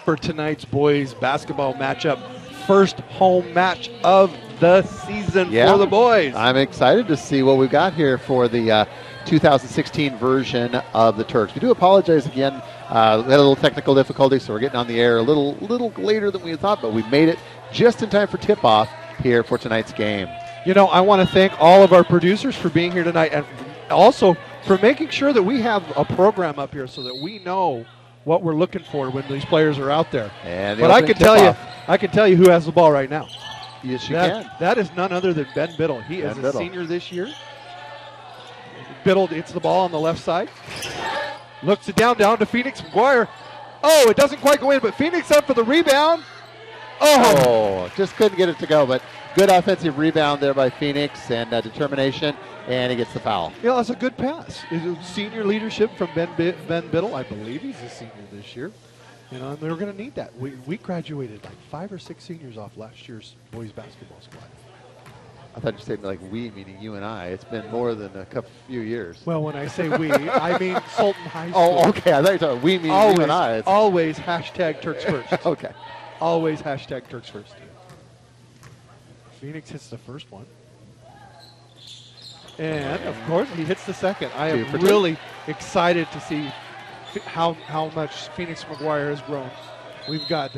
for tonight's boys basketball matchup. First home match of the season for the boys. I'm excited to see what we've got here for the 2016 version of the Turks. We do apologize again. We had a little technical difficulty, so we're getting on the air a little later than we thought, but we made it just in time for tip-off here for tonight's game. You know, I want to thank all of our producers for being here tonight, and also for making sure that we have a program up here so that we know what we're looking for when these players are out there. But I can tell you who has the ball right now. Yes, you can. That is none other than Ben Biddle. He is a senior this year. Biddle hits the ball on the left side. Looks it down to Phoenix McGuire. Oh, it doesn't quite go in, but Phoenix up for the rebound. Oh, just couldn't get it to go, but good offensive rebound there by Phoenix and determination, and he gets the foul. Yeah, that's a good pass. It's senior leadership from Ben Biddle. I believe he's a senior this year. You know, and they're going to need that. We graduated like 5 or 6 seniors off last year's boys basketball squad. I thought you said like we, meaning you and I. It's been more than a few years. Well, when I say we, I mean Sultan High School. Oh, okay. I thought you were talking we, meaning you and I. Always hashtag Turks first. Okay. Always hashtag Turks first. Phoenix hits the first one. And, of course, he hits the second. I am really excited to see how much Phoenix McGuire has grown. We've got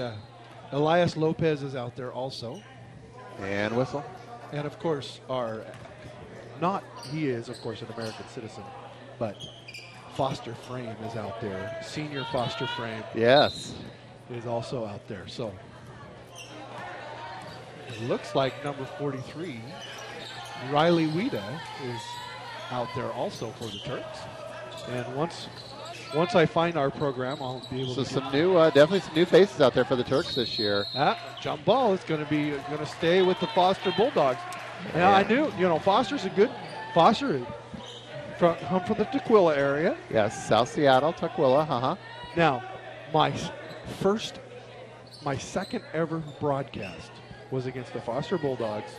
Elias Lopez is out there also. And whistle. And, of course, he is, of course, an American citizen, but Foster Frame is out there. Senior Foster Frame. Yes. Is also out there. So it looks like number 43, Riley Wida, is out there also for the Turks. And once I find our program, I'll be able to. So definitely some new faces out there for the Turks this year. Jump ball is going to stay with the Foster Bulldogs. Now I knew, Foster's a good Foster from the Tukwila area. Yes, South Seattle, Tukwila. Now, my second ever broadcast was against the Foster Bulldogs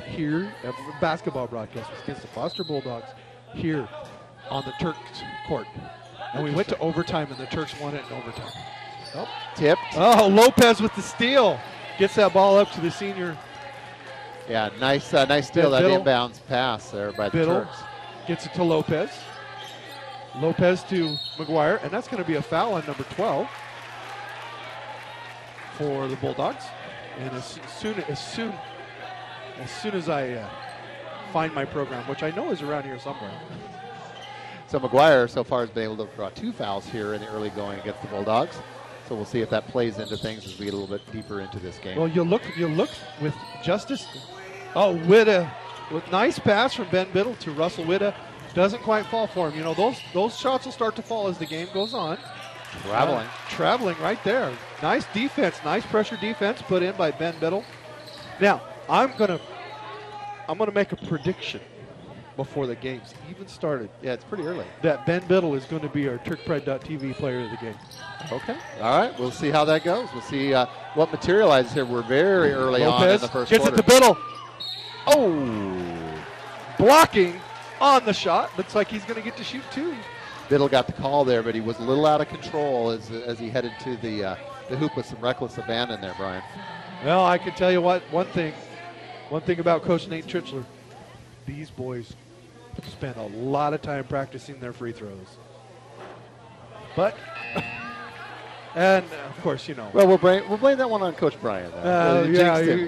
here. Basketball broadcast was against the Foster Bulldogs here on the Turks court. And we went to overtime, and the Turks won it in overtime. Oh, tipped. Oh, Lopez with the steal. Gets that ball up to the senior. Yeah, nice steal. That inbounds pass there by the Turks. Gets it to Lopez. Lopez to McGuire, and that's going to be a foul on number 12 for the Bulldogs. And as soon as I find my program, which I know is around here somewhere. So McGuire so far has been able to draw 2 fouls here in the early going against the Bulldogs. So we'll see if that plays into things as we get a little bit deeper into this game. Well, you look with Justice. Oh, Wida, with nice pass from Ben Biddle to Russell Wida. Doesn't quite fall for him. Those shots will start to fall as the game goes on. Traveling right there. Nice defense, nice pressure defense put in by Ben Biddle. Now, I'm gonna make a prediction before the game's even started. Yeah, it's pretty early. That Ben Biddle is going to be our TurkPride.tv player of the game. Okay. All right. We'll see how that goes. We'll see what materializes here. We're very early on in the first quarter. Gets it to Biddle. Oh. Blocking on the shot. Looks like he's going to get to shoot 2. Biddle got the call there, but he was a little out of control as he headed to the hoop with some reckless abandon there, Brian. Well, I can tell you one thing about Coach Nate Trichler. These boys spend a lot of time practicing their free throws. But, and of course, Well, we'll blame that one on Coach Brian.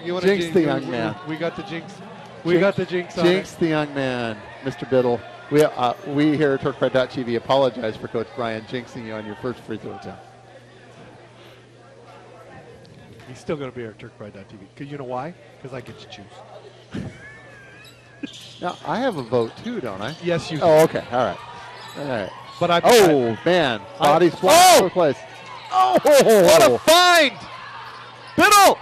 You want to jinx the young man. We got the jinx. We got the jinx on Jinx the young man, Mr. Biddle. We here at TurkPride.tv apologize for Coach Brian jinxing you on your first free throw attempt. He's still going to be our TurkPride.tv. Because you know why? Because I get to choose. Now, I have a vote too, don't I? Yes, you do. Oh, okay. All right. But man. Body's flying over the place. Oh, what a find! Biddle!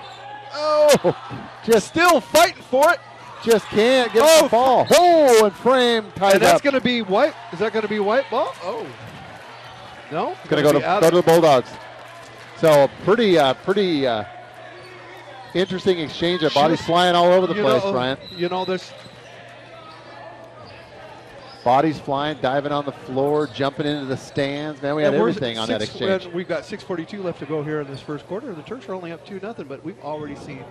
Oh, just still fighting for it. Just can't get the ball. Oh, and Frame tied up. And that's going to be white. Is that going to be white ball? Oh. No? It's going to go to the Bulldogs. So pretty interesting exchange of bodies flying all over the place, Brian. This. Bodies flying, diving on the floor, jumping into the stands. Man, we had everything on that exchange. We've got 6:42 left to go here in this first quarter. The Turks are only up 2-0, but we've already seen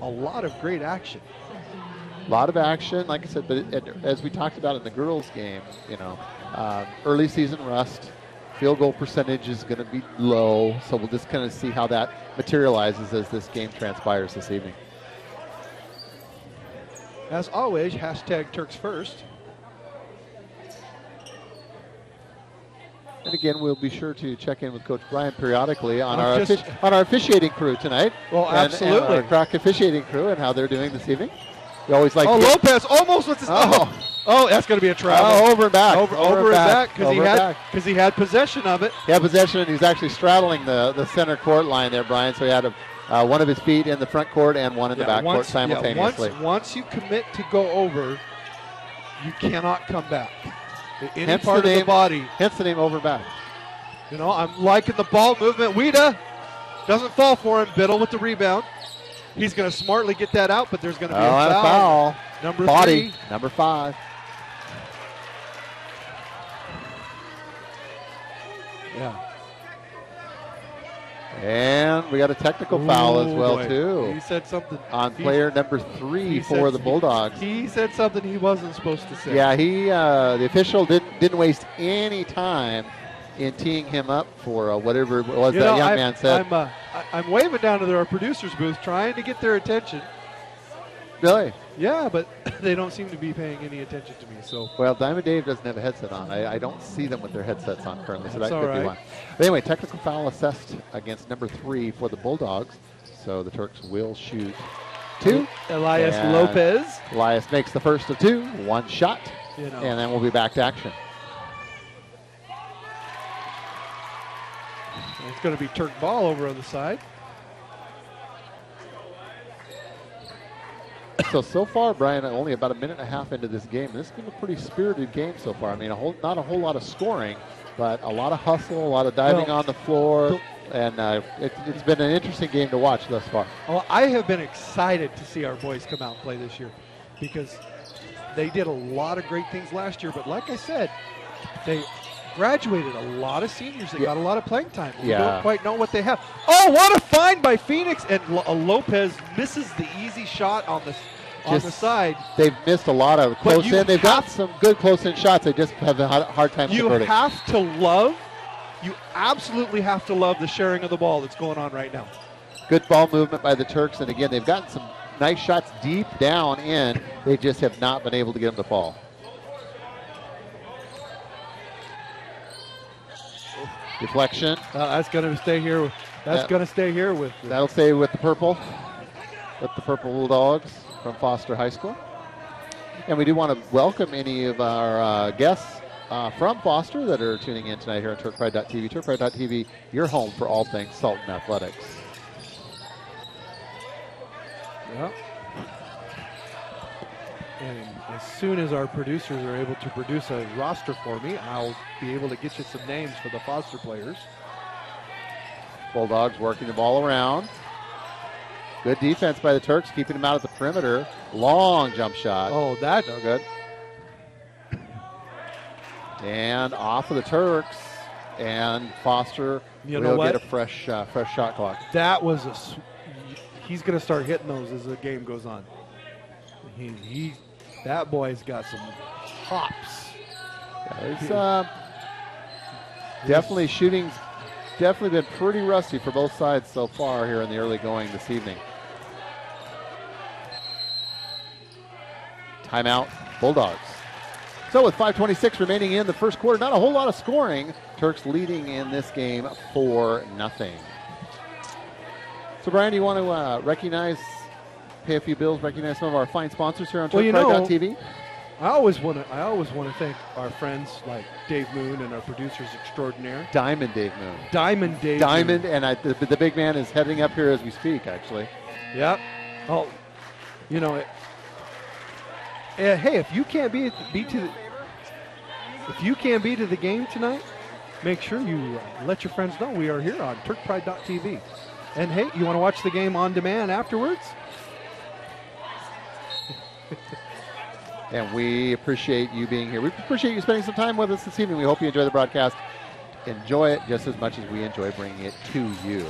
a lot of great action. A lot of action, like I said, but as we talked about in the girls' game, early season rust, field goal percentage is going to be low, so we'll just kind of see how that materializes as this game transpires this evening. As always, hashtag Turks first. And again, we'll be sure to check in with Coach Brian periodically on our officiating crew tonight. Well, absolutely. And our crack officiating crew and how they're doing this evening. We always like. Lopez almost with his. Oh, that's going to be a travel. Over and back. Over and back because he had possession of it. He had possession, and he was actually straddling the center court line there, Brian. So he had one of his feet in the front court and one in the back court simultaneously. Once you commit to go over, you cannot come back. Any hence part of the body. Hence the name over back. I'm liking the ball movement. Weeda doesn't fall for him. Biddle with the rebound. He's going to smartly get that out, but there's going to be a foul. Number body. 3. Number 5. Yeah. And we got a technical foul as well, too. He said something. On player number 3 for the Bulldogs. He said something he wasn't supposed to say. Yeah, the official didn't waste any time in teeing him up for whatever it was that young man said. I'm waving down to our producer's booth trying to get their attention. Really? Yeah, but they don't seem to be paying any attention to me. So well, Diamond Dave doesn't have a headset on. I don't see them with their headsets on currently, so that could be one. But anyway, technical foul assessed against number 3 for the Bulldogs. So the Turks will shoot 2. Elias Lopez. Elias makes the first of 2. 1 shot, and then we'll be back to action. It's going to be Turk ball over on the side. So far, Brian, only about a minute and a half into this game. This has been a pretty spirited game so far. I mean, not a whole lot of scoring, but a lot of hustle, a lot of diving on the floor, and it's been an interesting game to watch thus far. Well, I have been excited to see our boys come out and play this year because they did a lot of great things last year, but like I said, they graduated a lot of seniors. They got a lot of playing time. We don't quite know what they have. Oh, what a find by Phoenix, and Lopez misses the easy shot on the side. They've missed a lot of close in. They've got some good close in shots. They just have a hard time converting. You absolutely have to love the sharing of the ball that's going on right now. Good ball movement by the Turks, and again, they've gotten some nice shots deep down in. They just have not been able to get them to fall. Deflection. That's going to stay here. That's going to stay here with. That'll stay with the purple Bulldogs from Foster High School. And we do want to welcome any of our guests from Foster that are tuning in tonight here on TurkPride.tv. TurkPride.tv, your home for all things Sultan athletics. Yeah. And as soon as our producers are able to produce a roster for me, I'll be able to get you some names for the Foster players. Bulldogs working the ball around. Good defense by the Turks, keeping them out at the perimeter. Long jump shot. Oh, that's no good. And off of the Turks, and Foster will get a fresh shot clock. That was he's going to start hitting those as the game goes on. That boy's got some hops. Yeah, definitely shooting's definitely been pretty rusty for both sides so far here in the early going this evening. Timeout, Bulldogs. So with 5:26 remaining in the first quarter, not a whole lot of scoring. Turks leading in this game 4-0. So Brian, do you want to pay a few bills, recognize some of our fine sponsors here on TurkPride.tv? I always want to thank our friends like Dave Moon and our producers extraordinaire. Diamond Dave Moon. Diamond Dave Diamond, Moon. And the big man is heading up here as we speak, actually. Yep. Oh, hey, if you can't be to the game tonight, make sure you let your friends know we are here on TurkPride.tv. And hey, you want to watch the game on demand afterwards? And we appreciate you being here. We appreciate you spending some time with us this evening. We hope you enjoy the broadcast. Enjoy it just as much as we enjoy bringing it to you.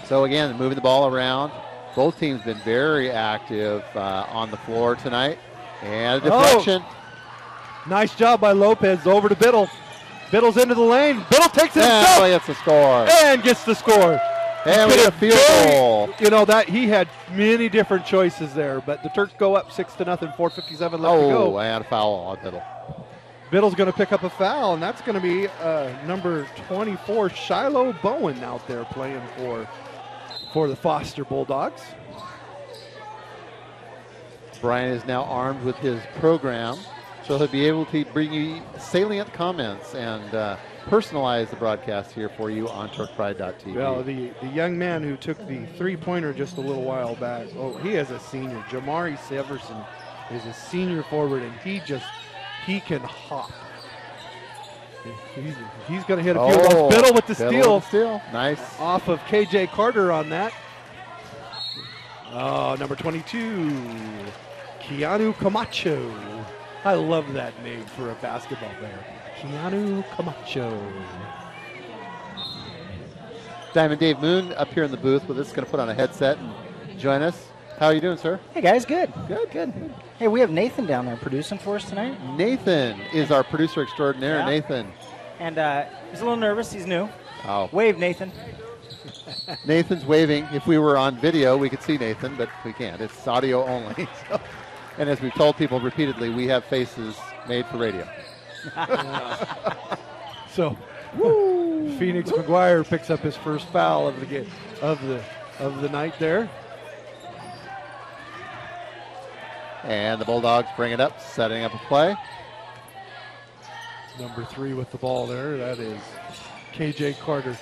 So again, moving the ball around. Both teams been very active on the floor tonight. And a deflection. Nice job by Lopez over to Biddle. Biddle's into the lane. Biddle takes it himself. And gets the score. And gets the score. And we get a field goal. You know, that he had many different choices there, but the Turks go up 6-0, 4:57 left to go. Oh, and a foul on Biddle. Biddle's going to pick up a foul, and that's going to be number 24, Shiloh Bowen, out there playing for the Foster Bulldogs. Brian is now armed with his program, so he'll be able to bring you salient comments and personalize the broadcast here for you on TurkPride.tv. Well, the young man who took the three-pointer just a little while back, he is a senior. Jamari Severson is a senior forward, and he can hop. He's going to hit a few of those. Biddle with the steal. Nice. Off of KJ Carter on that. Number 22, Keanu Camacho. I love that name for a basketball player. Keanu Camacho. Diamond Dave Moon up here in the booth with us, going to put on a headset and join us. How are you doing, sir? Hey, guys, good. Good. Hey, we have Nathan down there producing for us tonight. Nathan is our producer extraordinaire. Yeah. Nathan. And he's a little nervous. He's new. Oh. Wave, Nathan. Nathan's waving. If we were on video, we could see Nathan, but we can't. It's audio only. So. And as we've told people repeatedly, we have faces made for radio. So, Phoenix McGuire picks up his first foul of the game of the night there. And the Bulldogs bring it up, setting up a play. Number 3 with the ball there. That is KJ Carter.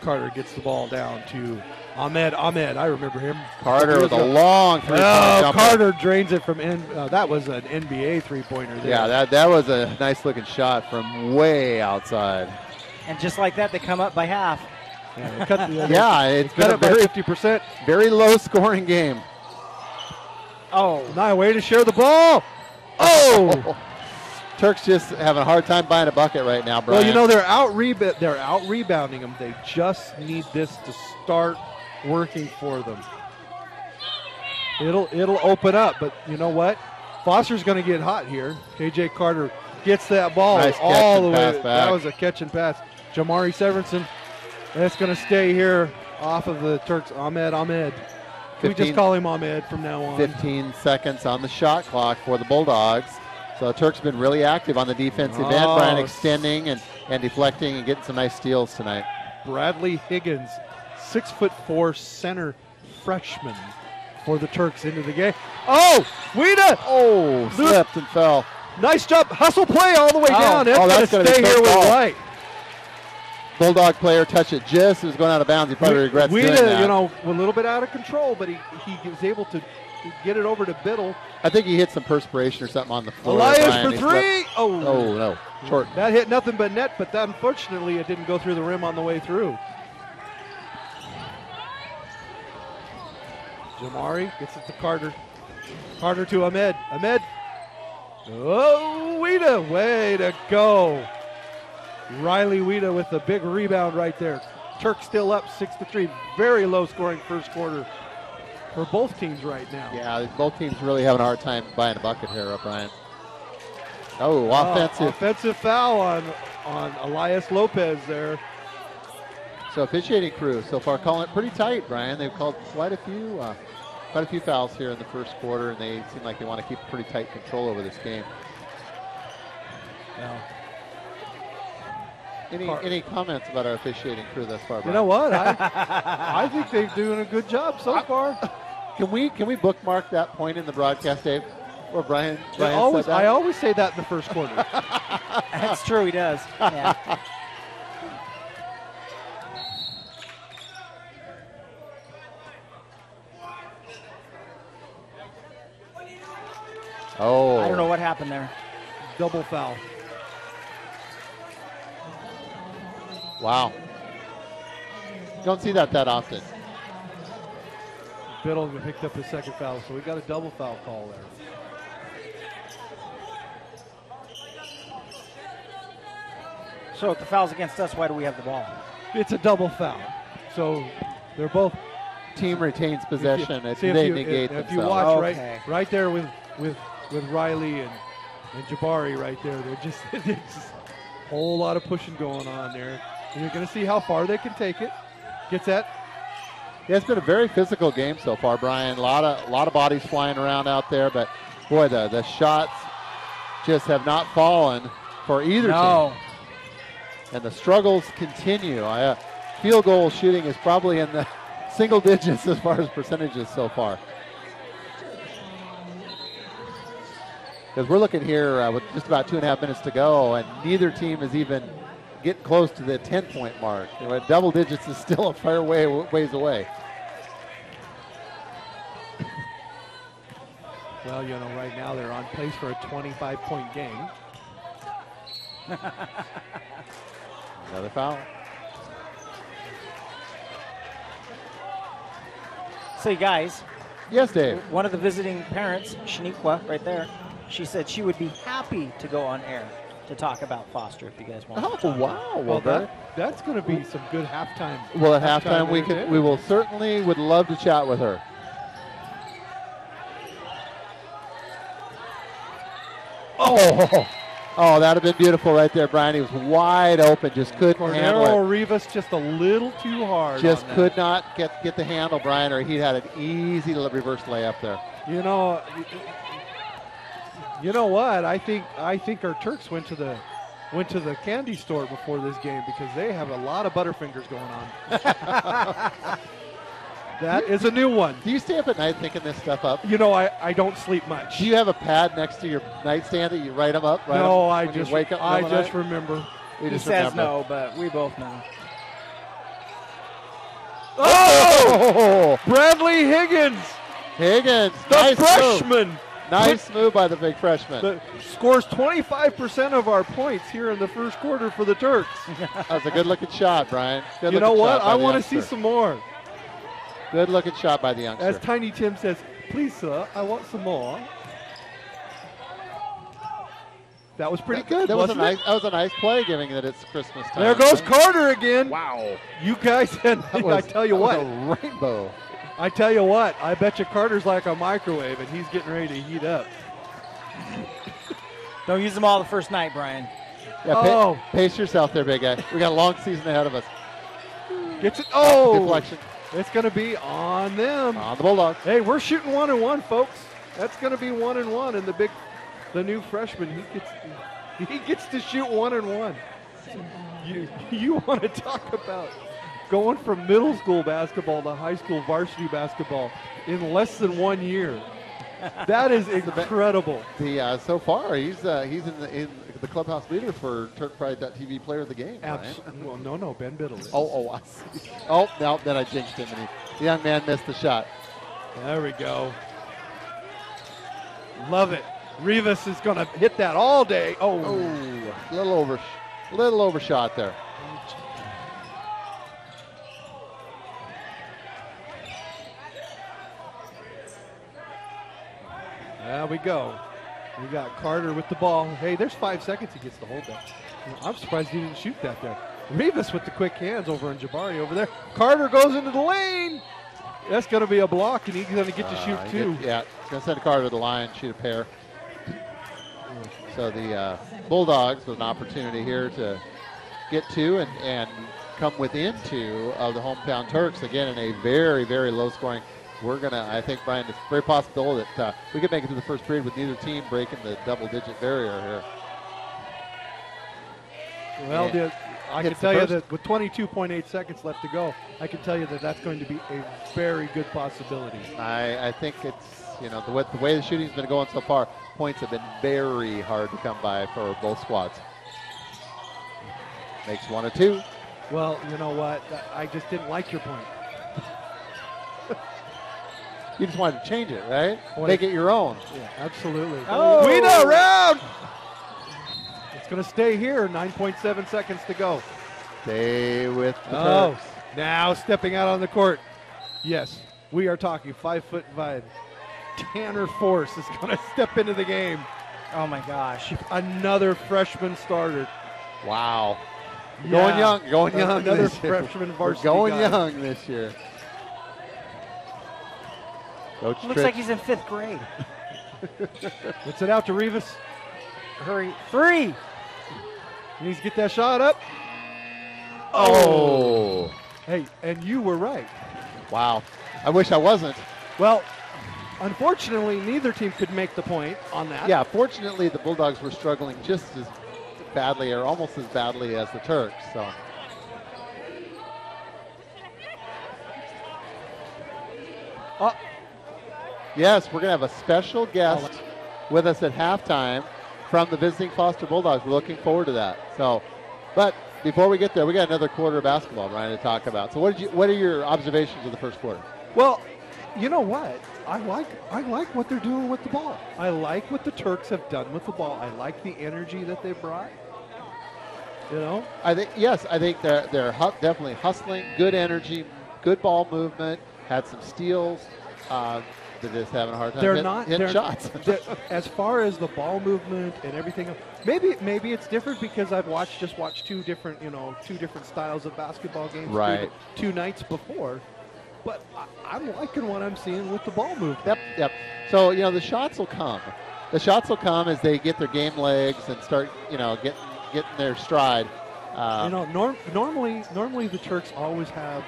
Carter gets the ball down to Ahmed. I remember him. Carter with a long three-point jumper. Carter drains it from that was an NBA three-pointer there. Yeah, that was a nice-looking shot from way outside. And just like that, they come up by half. It's been a by 50%. Very low-scoring game. Oh, nice way to share the ball. Oh. Turks just having a hard time buying a bucket right now, Brian. Well, you know, they're out rebounding them. They just need this to start working for them. It'll open up, but you know what? Foster's going to get hot here. KJ Carter gets that ball all the way. That was a catch and pass. Jamari Severson. That's going to stay here off of the Turks. Ahmed. We just call him Ahmed from now on. 15 seconds on the shot clock for the Bulldogs. So Turk's been really active on the defensive end, Brian, extending and deflecting and getting some nice steals tonight. Bradley Higgins, 6'4" center freshman for the Turks into the game. Oh, Weeda! Oh, slipped and fell. Nice job. Hustle play all the way down. That's going to stay here with White. Bulldog player touched it just as it was going out of bounds. He probably regrets doing that. You know, a little bit out of control, but he was able to get it over to Biddle. I think he hit some perspiration or something on the floor. Elias for three. Oh, no. Short. That hit nothing but net, but unfortunately it didn't go through the rim on the way through. Jamari gets it to Carter. Carter to Ahmed. Oh, Weeda. Way to go. Riley Weeda with the big rebound right there. Turk still up 6-3. Very low scoring first quarter for both teams right now. Yeah, both teams really having a hard time buying a bucket here, Brian. Oh, offensive. Offensive foul on Elias Lopez there. So officiating crew so far calling it pretty tight, Brian. They've called quite a few fouls here in the first quarter, and they seem like they want to keep pretty tight control over this game. Yeah. Any comments about our officiating crew thus far, Brian? You know what? I think they're doing a good job so far. Can we bookmark that point in the broadcast, Dave? Or Brian said that? I always say that in the first quarter. That's true, he does. Yeah. Oh. I don't know what happened there. Double foul. Wow. Don't see that often. Biddle picked up his second foul, so we got a double foul call there. So if the foul's against us, why do we have the ball? It's a double foul. So they're both. Team retains possession. If They you, negate if you themselves. watch Okay. right there with Riley and Jabari right there, they're just it's just a whole lot of pushing going on there. And you're going to see how far they can take it. Gets that. Yeah, it's been a very physical game so far, Brian. A lot of bodies flying around out there, but boy, the shots just have not fallen for either team. And the struggles continue. Field goal shooting is probably in the single digits as far as percentages so far. Because we're looking here with just about 2.5 minutes to go, and neither team is even getting close to the 10-point mark. Double digits is still a fair ways away. Well, right now they're on pace for a 25-point game. Another foul. So, you guys. Yes, Dave. One of the visiting parents, Shaniqua, right there, she said she would be happy to go on air to talk about Foster if you guys want. Oh, wow. Well, that's going to be some good halftime. Well, at halftime we will certainly would love to chat with her. Oh, that would have been beautiful right there, Brian. He was wide open, just couldn't handle it. Rivas just a little too hard. Just could not get the handle, Brian, or he'd had an easy reverse layup there. You know what? I think our Turks went to the candy store before this game because they have a lot of Butterfingers going on. That is a new one. Do you stay up at night thinking this stuff up? I don't sleep much. Do you have a pad next to your nightstand that you write them up? No, I just wake up. I just remember. He says no, but we both know. Oh! Bradley Higgins, the nice freshman. Move. Nice move by the big freshman. Scores 25% of our points here in the first quarter for the Turks. That's a good-looking shot, Brian. You know what? I want to see some more. Good-looking shot by the youngster. As Tiny Tim says, please, sir, I want some more. That was pretty good. That was a nice play, given that it's Christmas time. There goes Carter again. Wow. You guys, I tell you what. That was a rainbow. I tell you what, I bet you Carter's like a microwave, and he's getting ready to heat up. Don't use them all the first night, Brian. Yeah, pace yourself there, big guy. We got a long season ahead of us. Gets it. Oh! Deflection. It's going to be on them. On the Bulldogs. Hey, we're shooting 1-1, folks. That's going to be 1-1, and the new freshman, he gets to shoot 1-1. You want to talk about going from middle school basketball to high school varsity basketball in less than 1 year. That is incredible. So far, he's in the clubhouse leader for TurkPride.tv player of the game. Well, no, Ben Biddle is. I see. Oh, no, then I jinxed him, and the young man missed the shot. There we go. Love it. Rivas is going to hit that all day. Oh, little overshot there. There we go. We got Carter with the ball. Hey, there's 5 seconds he gets to hold that. I'm surprised he didn't shoot that there. Rivas with the quick hands over on Jabari over there. Carter goes into the lane. That's going to be a block, and he's going to get to shoot two. He's going to send Carter to the line, shoot a pair. So the Bulldogs with an opportunity here to get two and come within two of the hometown Turks, again in a very, very low-scoring. I think, Brian, it's very possible that we could make it to the first period with neither team breaking the double-digit barrier here. Well, I can tell you that with 22.8 seconds left to go, I can tell you that that's going to be a very good possibility. I think it's, the way the shooting's been going so far, points have been very hard to come by for both squads. Makes 1 or 2. Well, you know what? I just didn't like your point. You just wanted to change it, right? Make it your own. Yeah, absolutely. Oh! Guido round! It's going to stay here. 9.7 seconds to go. Stay with the Turks. Now stepping out on the court. Yes. We are talking 5'5". Tanner Force is going to step into the game. Oh my gosh. Another freshman starter. Wow. Yeah. Going young. Another this year. freshman We're varsity going guy. young this year. Coach Looks like he's in 5th grade. Gets it out to Rivas. Hurry. 3. He needs to get that shot up. Oh. Hey, and you were right. Wow. I wish I wasn't. Well, unfortunately, neither team could make the point on that. Yeah, fortunately, the Bulldogs were struggling just as badly or almost as badly as the Turks. So. Yes, we're going to have a special guest with us at halftime from the visiting Foster Bulldogs. We're looking forward to that. So, but before we get there, we got another quarter of basketball, Brian, to talk about. So, what are your observations of the first quarter? Well, you know what? I like what they're doing with the ball. I like what the Turks have done with the ball. I like the energy that they brought. You know, I think they're definitely hustling, good energy, good ball movement. Had some steals. They're just having a hard time hitting shots. As far as the ball movement and everything, maybe it's different because I've watched two different styles of basketball games right. two nights before. But I'm liking what I'm seeing with the ball movement. Yep. So the shots will come. The shots will come as they get their game legs and start getting their stride. Normally the Turks always have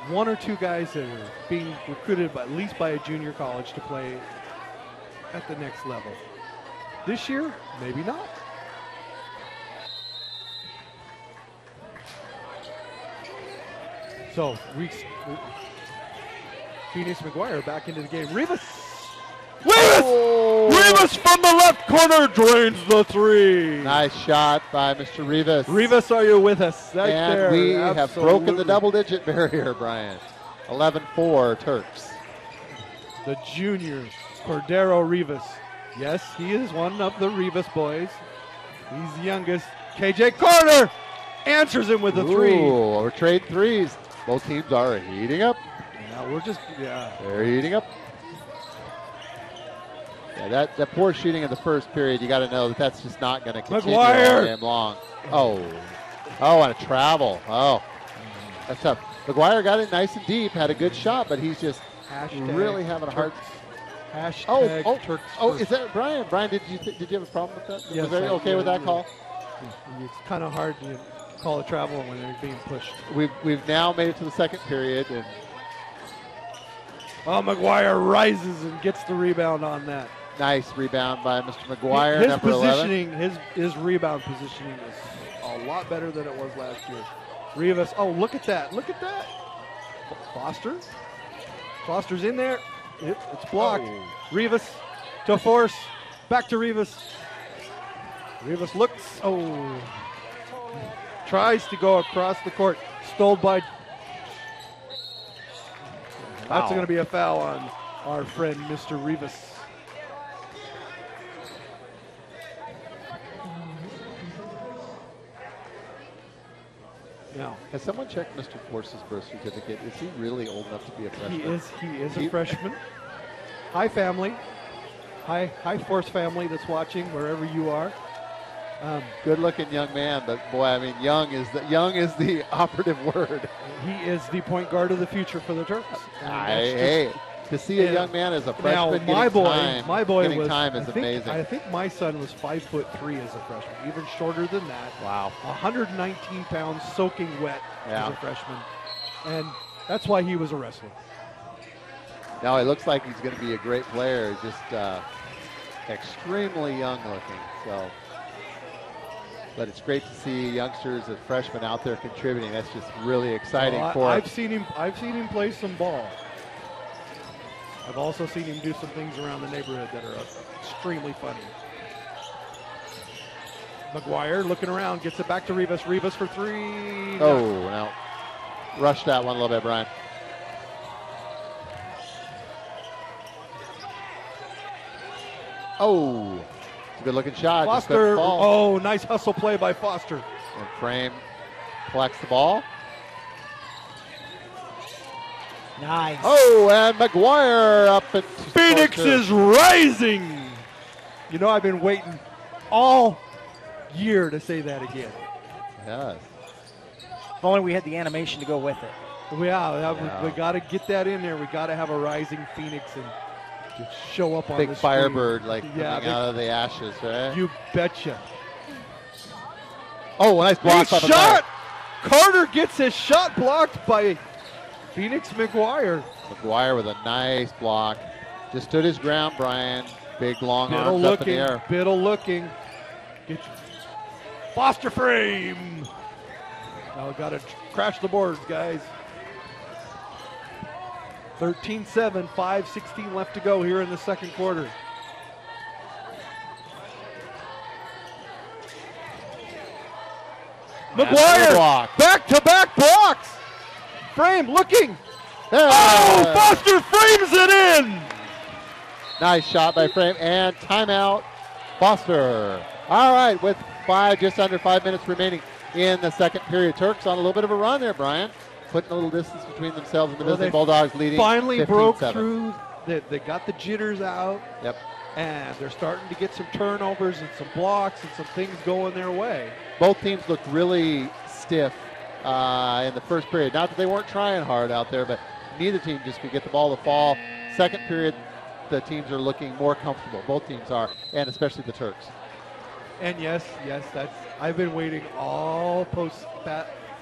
one or two guys that are being recruited at least by a junior college to play at the next level. This year, maybe not. So, Phoenix McGuire back into the game. Rivas from the left corner drains the 3. Nice shot by Mr. Rivas. Rivas, are you with us? Right and there. We have broken the double-digit barrier, Brian. 11-4 Turks. The junior, Cordero Rivas. Yes, he is one of the Rivas boys. He's the youngest. KJ Carter answers him with a 3. Ooh, we're trading threes. Both teams are heating up. Yeah, they're heating up. Yeah, that poor shooting in the first period, you got to know that's just not going to continue all game long. Oh, and a travel. Oh, that's tough. McGuire got it nice and deep, had a good shot, but he's just really having a hard. Turks. Is that Brian? Brian, did you have a problem with that? Yes, was they okay with that call? It's kind of hard to call a travel when they're being pushed. We've now made it to the second period, and McGuire rises and gets the rebound on that. Nice rebound by Mr. McGuire. His number positioning, 11. his rebound positioning is a lot better than it was last year. Rivas, look at that. Foster's in there. It's blocked. Rivas to Force. Back to Rivas. Rivas looks. Tries to go across the court. Stole by. That's going to be a foul on our friend, Mr. Rivas. Now, has someone checked Mr. Force's birth certificate? Is he really old enough to be a freshman? He is a freshman. Hi, family. Hi, Force family that's watching wherever you are. Good-looking young man, but boy, I mean, young is the operative word. He is the point guard of the future for the Turks. To see a young man as a freshman my boy was time is amazing. I think my son was 5'3" as a freshman, even shorter than that. Wow. 119 pounds, soaking wet as a freshman, and that's why he was a wrestler. Now it looks like he's going to be a great player, just extremely young looking. So, but it's great to see youngsters as freshmen out there contributing. That's just really exciting for us. I've seen him play some ball. I've also seen him do some things around the neighborhood that are extremely funny. McGuire looking around, gets it back to Rivas. Rivas for 3. Now rush that one a little bit, Brian. It's a good looking shot. Foster, nice hustle play by Foster. And Frame collects the ball. Nice. Oh, and McGuire up at Phoenix is rising. You know, I've been waiting all year to say that again. Yes. If only we had the animation to go with it. We got to get that in there. We got to have a rising Phoenix and just show up on Big the Firebird, screen. coming out of the ashes, right? You betcha. Oh, nice block. Big shot. Carter gets his shot blocked by Phoenix McGuire. McGuire with a nice block. Just stood his ground, Brian. Big long Biddle arms up in the air. Biddle looking. Get your Foster frame. Now got to crash the boards, guys. 13-7, 5:16 left to go here in the second quarter. McGuire, back-to-back blocks. Frame looking. Oh, Foster frames it in. Nice shot by Frame, and timeout, Foster. All right, with just under 5 minutes remaining in the second period. Turks on a little bit of a run there, Brian. Putting a little distance between themselves and the Visiting Bulldogs, leading finally 15-7. Broke through. They got the jitters out. Yep. And they're starting to get some turnovers and some blocks and some things going their way. Both teams looked really stiff in the first period. Not that they weren't trying hard out there, but neither team just could get the ball to fall. Second period, the teams are looking more comfortable. Both teams are, and especially the Turks. And yes, I've been waiting all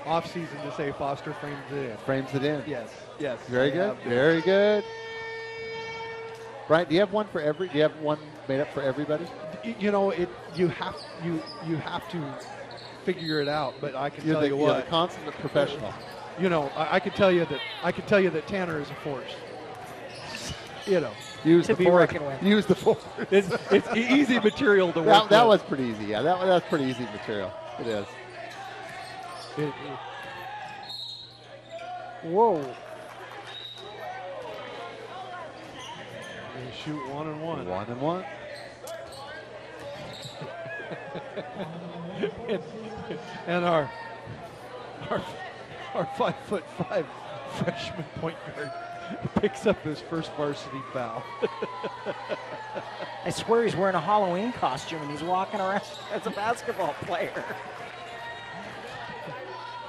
off season to say Foster frames it in. Frames it in. Yes. Very good. Very good. Brian, do you have one for every? Do you have one made up for everybody? You know, you have to figure it out. But I can tell you what, you're the consummate professional. You know, I can tell you that Tanner is a force. You know, use the force. Use the force. It's easy material to work. That was pretty easy. Yeah, that's pretty easy material. It is. Whoa. They shoot 1-1. 1-1. and our 5'5" freshman point guard picks up his first varsity foul. I swear he's wearing a Halloween costume and he's walking around as a basketball player.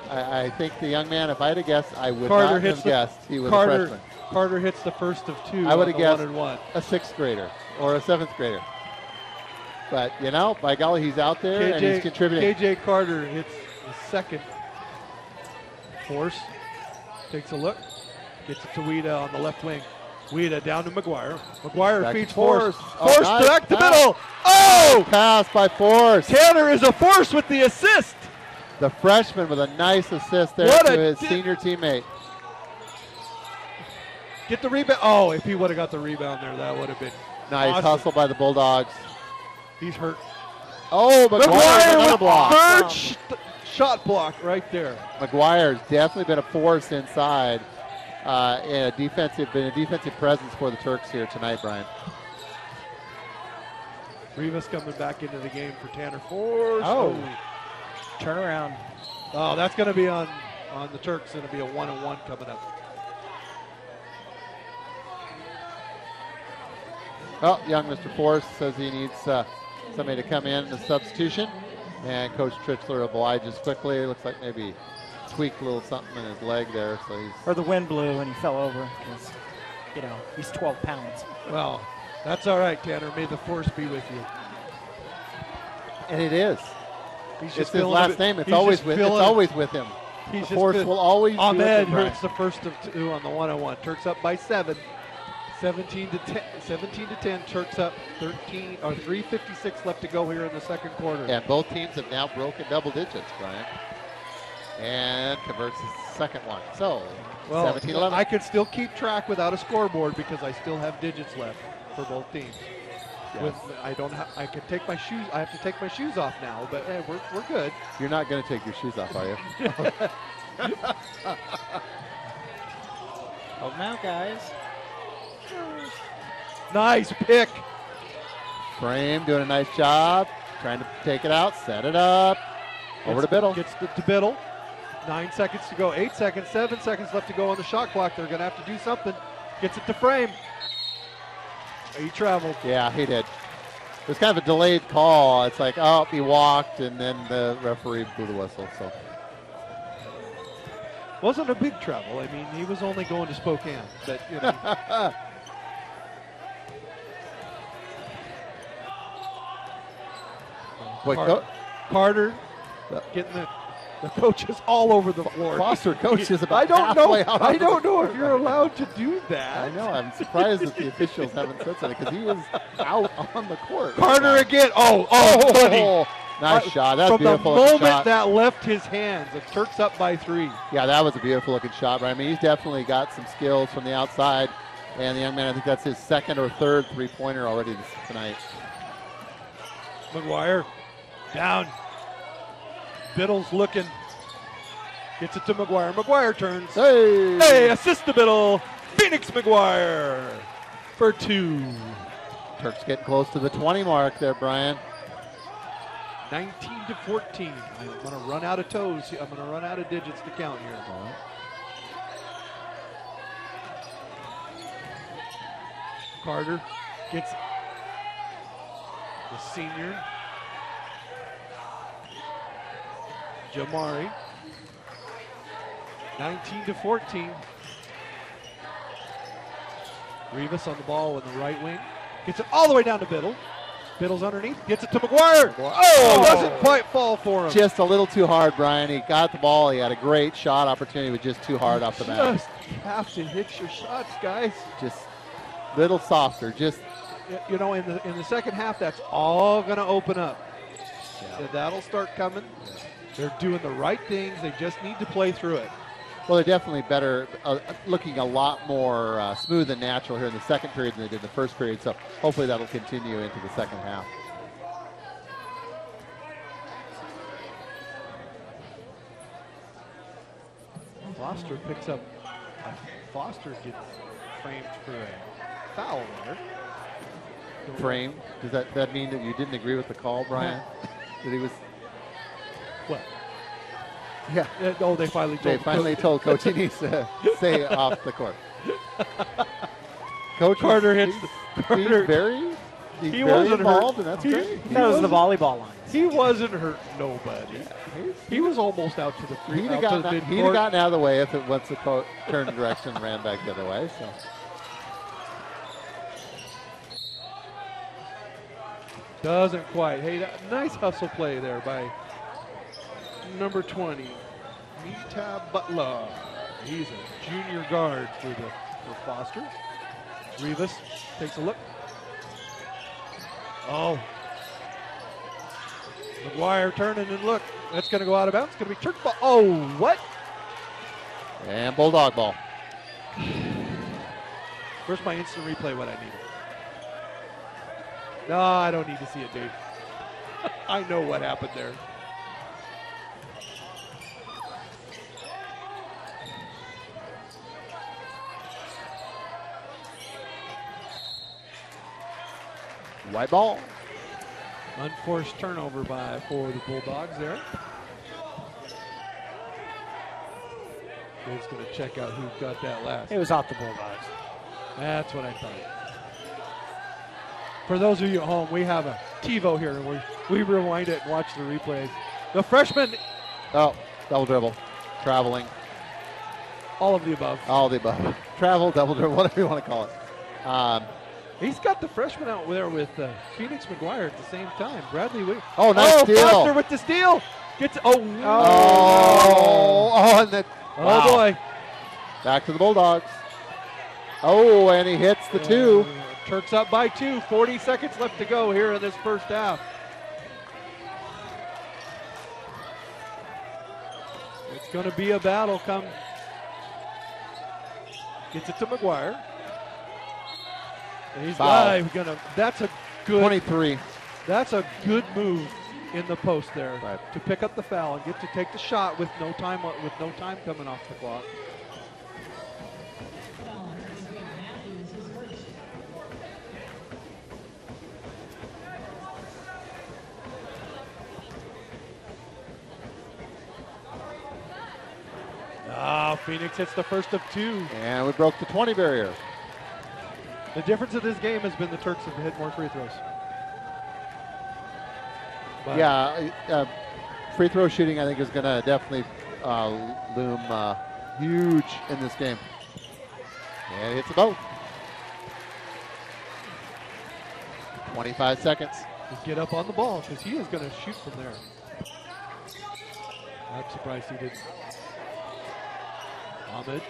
I think the young man, if I had to guess, I would Carter not have guessed he was a freshman. Carter hits the first of two. I would have guessed 1-1. A sixth grader or a seventh grader. But, you know, by golly, he's out there and he's contributing. KJ Carter hits the second. Force takes a look. Gets it to Weeda on the left wing. Weeda down to McGuire. McGuire back feeds Force. Force nice back to middle. Oh! Pass by Force. Tanner is a force with the assist. The freshman with a nice assist there to his senior teammate. Get the rebound. Oh, if he would have got the rebound there, that would have been nice awesome. hustle by the Bulldogs. He's hurt. Oh, McGuire with another block. Third shot block right there. McGuire's definitely been a force inside. Been a defensive presence for the Turks here tonight, Brian. Rivas coming back into the game for Tanner Force. Oh. Turn around. Oh, that's going to be on the Turks. Going to be a 1-on-1 coming up. Well, young Mr. Force says he needs somebody to come in as a substitution. And Coach Trichler obliges quickly. It looks like maybe tweaked a little something in his leg there. So he's or the wind blew and he fell over because, you know, he's 12 pounds. Well, that's all right, Tanner. May the Force be with you. And it is. He's it's his last name. It's always with him. The Force will always be with him. Ahmed hits the first of two on the 1-on-1. Turks up by 7. 17-10. Turks up 13 or 3:56 left to go here in the second quarter. And both teams have now broken double digits, Brian. And converts the second one. So 17-11. I could still keep track without a scoreboard because I still have digits left for both teams. Yes. I can take my shoes. I have to take my shoes off now, but hey, we're good. You're not going to take your shoes off, are you? Oh, now, guys. Nice pick. Frame doing a nice job. Trying to take it out, set it up. Over to Biddle. Gets to Biddle. 9 seconds to go, 8 seconds, 7 seconds left to go on the shot clock. They're going to have to do something. Gets it to Frame. He traveled. Yeah, he did. It was kind of a delayed call. It's like, oh, he walked, and then the referee blew the whistle. So wasn't a big travel. I mean, he was only going to Spokane. But, you know. Carter getting the coaches all over the floor. Foster coach is about I don't know if court. you're allowed to do that. I know. I'm surprised that the officials haven't said something because he was out on the court. Carter again. Oh, buddy. Nice shot. That's from beautiful. The moment shot. that left his hands, the Turks up by 3. Yeah, that was a beautiful looking shot. Right? I mean, he's definitely got some skills from the outside. And the young man, I think that's his second or third three-pointer already tonight. McGuire down. Biddle's looking. Gets it to McGuire. McGuire turns. Hey, assist to Biddle. Phoenix McGuire for 2. Turks getting close to the 20 mark there, Brian. 19-14. I'm going to run out of toes. I'm going to run out of digits to count here. Carter gets the senior. Jamari. 19-14. Rivas on the ball in the right wing. Gets it all the way down to Biddle. Biddle's underneath. Gets it to McGuire. Oh, doesn't quite fall for him. Just a little too hard, Brian. He got the ball. He had a great shot opportunity, but just too hard off the bat. Just have to hit your shots, guys. Just a little softer. Just, you know, in the second half, that's all going to open up. Yeah. That'll start coming. They're doing the right things. They just need to play through it. Well, they're definitely better, looking a lot more smooth and natural here in the second period than they did in the first period. So hopefully that'll continue into the second half. Foster picks up. Foster gets framed for a foul there. Framed? Does that mean that you didn't agree with the call, Brian? That he was. What? Yeah. Oh, they finally told Coach he needs to stay off the court. Coach Carter hits. He's very involved, and that's great. That was the volleyball line. He wasn't hurting nobody. He was almost out to the free. He'd have gotten out of the way if it once the court turned direction and ran back the other way. So. Doesn't quite. Hey, nice hustle play there by number 20, Mita Butler. He's a junior guard for Foster. Rivas takes a look. Oh. McGuire turning and look. That's going to go out of bounds. It's going to be Turk ball. Oh, what? And Bulldog ball. Where's my instant replay what I need? No, I don't need to see it, Dave. I know what happened there. White ball. Unforced turnover for the Bulldogs there. Dave's going to check out who got that last. It was off the Bulldogs. That's what I thought. For those of you at home, we have a TiVo here, and we rewind it and watch the replays. The freshman. Oh, double dribble. Traveling. All of the above. All of the above. Travel, double dribble, whatever you want to call it. He's got the freshman out there with Phoenix McGuire at the same time. Bradley Wiggins. Oh, nice steal. Foster with the steal. Gets and then, wow. Boy. Back to the Bulldogs. Oh, and he hits the 2. Turks up by 2. 40 seconds left to go here in this first half. It's going to be a battle come. Gets it to McGuire. And he's that's a good 23. That's a good move in the post there, right, to pick up the foul and get to take the shot with no time coming off the clock. Phoenix hits the first of 2. And we broke the 20 barrier. The difference of this game has been the Turks have hit more free throws. But Yeah, free throw shooting I think is going to definitely loom huge in this game. And hits the both. 25 seconds. Just get up on the ball because he is going to shoot from there. I'm surprised he didn't. Ahmed.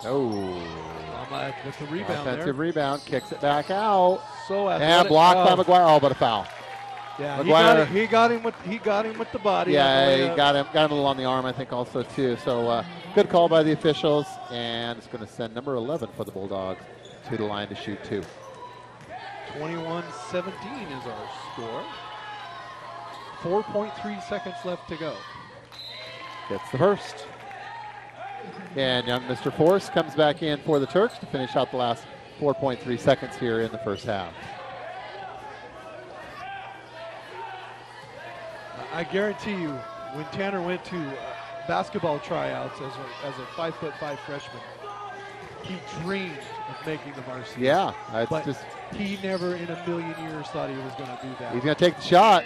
Oh. Ahmed with the rebound Offensive there. rebound, kicks it back out. So And athletic. blocked by McGuire, all but a foul. Yeah, McGuire- he got him with the body. on the Yeah, way he up. got him a little on the arm, I think, also, too. So good call by the officials, and it's going to send number 11 for the Bulldogs to the line to shoot 2. 21-17 is our score. 4.3 seconds left to go. Gets the first. And young Mr. Force comes back in for the Turks to finish out the last 4.3 seconds here in the first half. I guarantee you, when Tanner went to basketball tryouts as a 5'5" freshman, he dreamed of making the varsity. Yeah, it's But just he never in a million years thought he was going to do that. he's going to take the shot.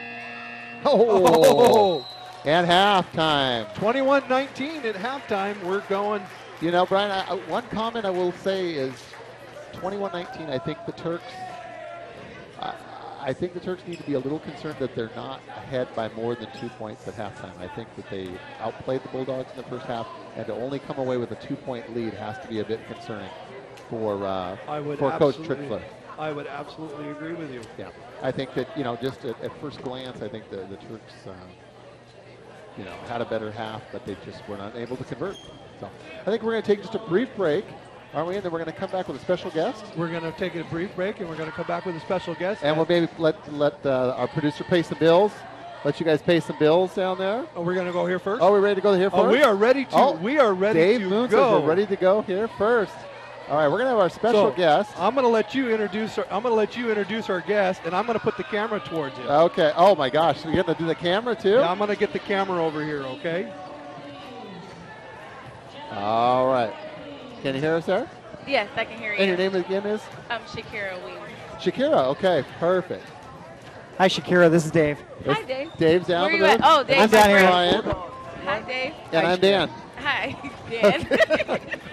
Oh! And halftime. 21-19 at halftime. We're going. You know, Brian, one comment I will say is 21-19, I think the Turks I think the Turks need to be a little concerned that they're not ahead by more than 2 points at halftime. I think that they outplayed the Bulldogs in the first half, and to only come away with a 2-point lead has to be a bit concerning for Coach Trickler. I would absolutely agree with you. Yeah, I think that, you know, just at first glance, I think the Turks, you know, had a better half, but they just were not able to convert. So I think we're going to take just a brief break, aren't we? And then we're going to come back with a special guest. We're going to take a brief break, and we're going to come back with a special guest. And we'll maybe let our producer pay some bills. Let you guys pay some bills down there. Oh, we're going to go here first? Oh, we're ready to go here first? Oh, we are ready to. Oh, we are ready Dave to Moon go. says we're ready to go here first. All right, we're going to have our special guest. I'm going to let you introduce. I'm going to let you introduce our guest, and I'm going to put the camera towards you. Okay. Oh my gosh, so you're going to do the camera too? Yeah, I'm going to get the camera over here. Okay. All right. Can you hear us there? Yes, I can hear you. And your name again is? Shakira Weaver. Shakira. Okay, perfect. Hi, Shakira. This is Dave. Hi, Dave. Dave's down Where you there. at? Oh, Dave. I'm down here. Ryan. Hi, Dave. And I'm Dan. Hi, Dan.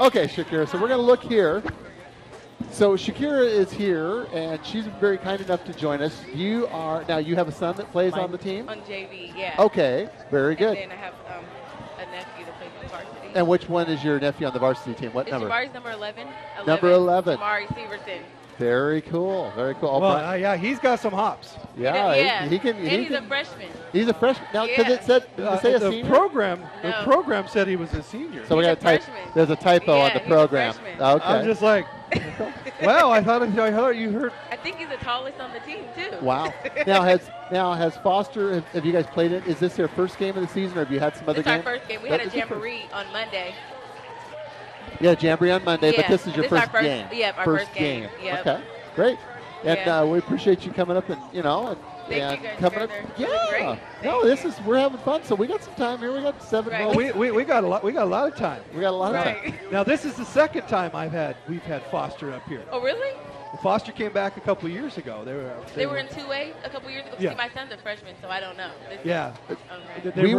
Okay, Shakira. So we're going to look here. So Shakira is here, and she's very kind enough to join us. You have a son that plays on the team? On JV, yeah. Okay, very good. And then I have a nephew that plays on varsity. And which one is your nephew on the varsity team? What number? Jabari's number 11. Number 11. Jamari Severson. Very cool. Very cool. Well, yeah, he's got some hops. Yeah, he can. And he's a freshman. He's a freshman now because it said did it say a the senior? The program said he was a senior. So we got He's a freshman. There's a typo on the he's a program. freshman. Okay. I'm just like, well, I thought you heard. I think he's the tallest on the team too. Wow. Now has Foster? Have you guys played it? Is this their first game of the season, or have you had some other This is our games? first game. We had a jamboree on Monday. Yeah, jamboree on Monday, but Yeah, this is your this is our first first- game. yep, our first game. Yep. Okay, great. And Yeah. we appreciate you coming up and Thank you guys. coming You're up. really Yeah. great. No, we're having fun. So we got some time here. We got 7 Right. more. We got a lot. We got a lot of time. We got a lot of time. Right. Now this is the second time we've had Foster up here. Oh, really? Foster came back a couple of years ago. They were in 2A a couple years ago. Yeah. See, my son's a freshman, so I don't know. Yeah. Okay. They We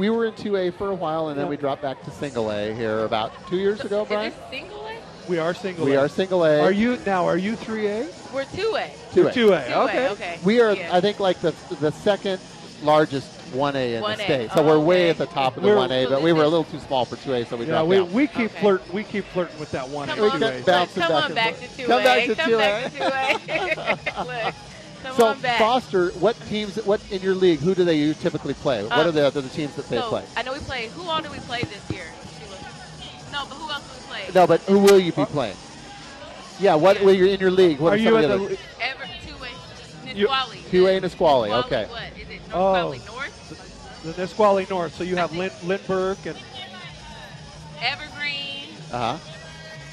were in 2A for a while, and then Yeah. we dropped back to single A here about 2 years ago, Brian. Is this single A? We are single. We A. are single A. Are you 3A? We're 2A. 2A. 2A. Okay. Okay. We are, Yeah. I think, like the second largest 1A in the 1A. state. So Oh, we're way okay. at the top of the We're- 1A, So but we this were a is- little too small for 2A, so we Yeah, dropped we, down. we keep Okay. we keep flirting with that one. Come We on, kept bouncing come back on and back forth. to 2A. Come back to Come 2A. back to 2A. Look, come So on back. Foster, what in your league? Who do they typically play? What are the other teams that they So, play? I know we play. Who all do we play this year? No, but who else do we play? No, but who will you be playing? Yeah, what will you in your league? What Are are you some at of the the? other? 2A. You- Nisqually. 2A and Nisqually, okay. What? Is it Oh. Nisqually North? The Nisqually North. So you have Lindbergh and Evergreen.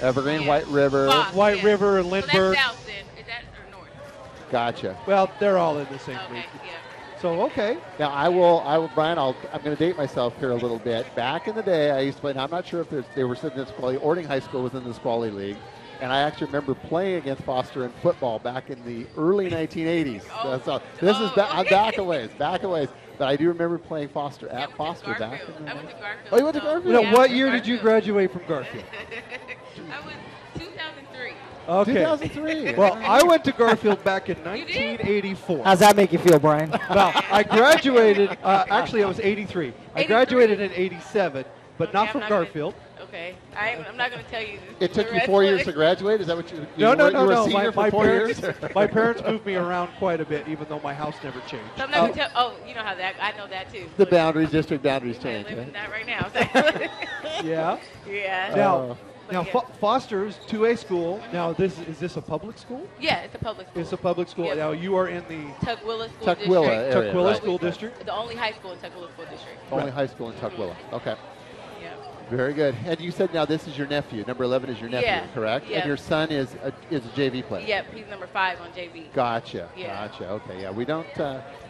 Evergreen, Yeah. White River. Fox, White yeah. River and So Lindbergh. that's south then. Is that or north? Gotcha. Well, they're all in the same Okay, league. yeah. So, okay. Now Brian, I'm going to date myself here a little bit. Back in the day, I used to play, and I'm not sure if they were sitting in this quality. Ording High School was in this quality league. And I actually remember playing against Foster in football back in the early 1980s. I'm back a ways. But I do remember playing Foster at Foster back in the day. I went to Garfield. Oh, you went to Garfield? Now, Yeah, what I went to year did you Garfield. graduate from Garfield? I was 2003. Okay. 2003. Well, I went to Garfield back in did? 1984. How's that make you feel, Brian? Well, I graduated, actually, I was 83. I 83? graduated in 87, but Okay, not I'm from not gonna- Garfield. Okay. I'm not going to tell you. It took the you rest 4 of years it. to graduate? Is that what you No. you were a senior for My 4 parents, years? my parents moved me around quite a bit, even though my house never changed. So I'm not going to tell. Oh, you know how that. I know that too. The Look, district boundaries I change. live in Right? that right now. Yeah. Yeah. Now, But now yeah. Foster's 2A school. Now, is this a public school? Yeah, it's a public school. It's a public school. Yep. Now, you are in the Tukwila School Tukwila District. area, Tukwila right. School District. The only high school in Tukwila School District. Only high school in Tukwila. Okay. Yeah. Very good. And you said now this is your nephew. Number 11 is your nephew, Yeah. correct? Yeah. And your son is a JV player. Yep, he's number 5 on JV. Gotcha. Yeah. Gotcha. Okay. Yeah. We don't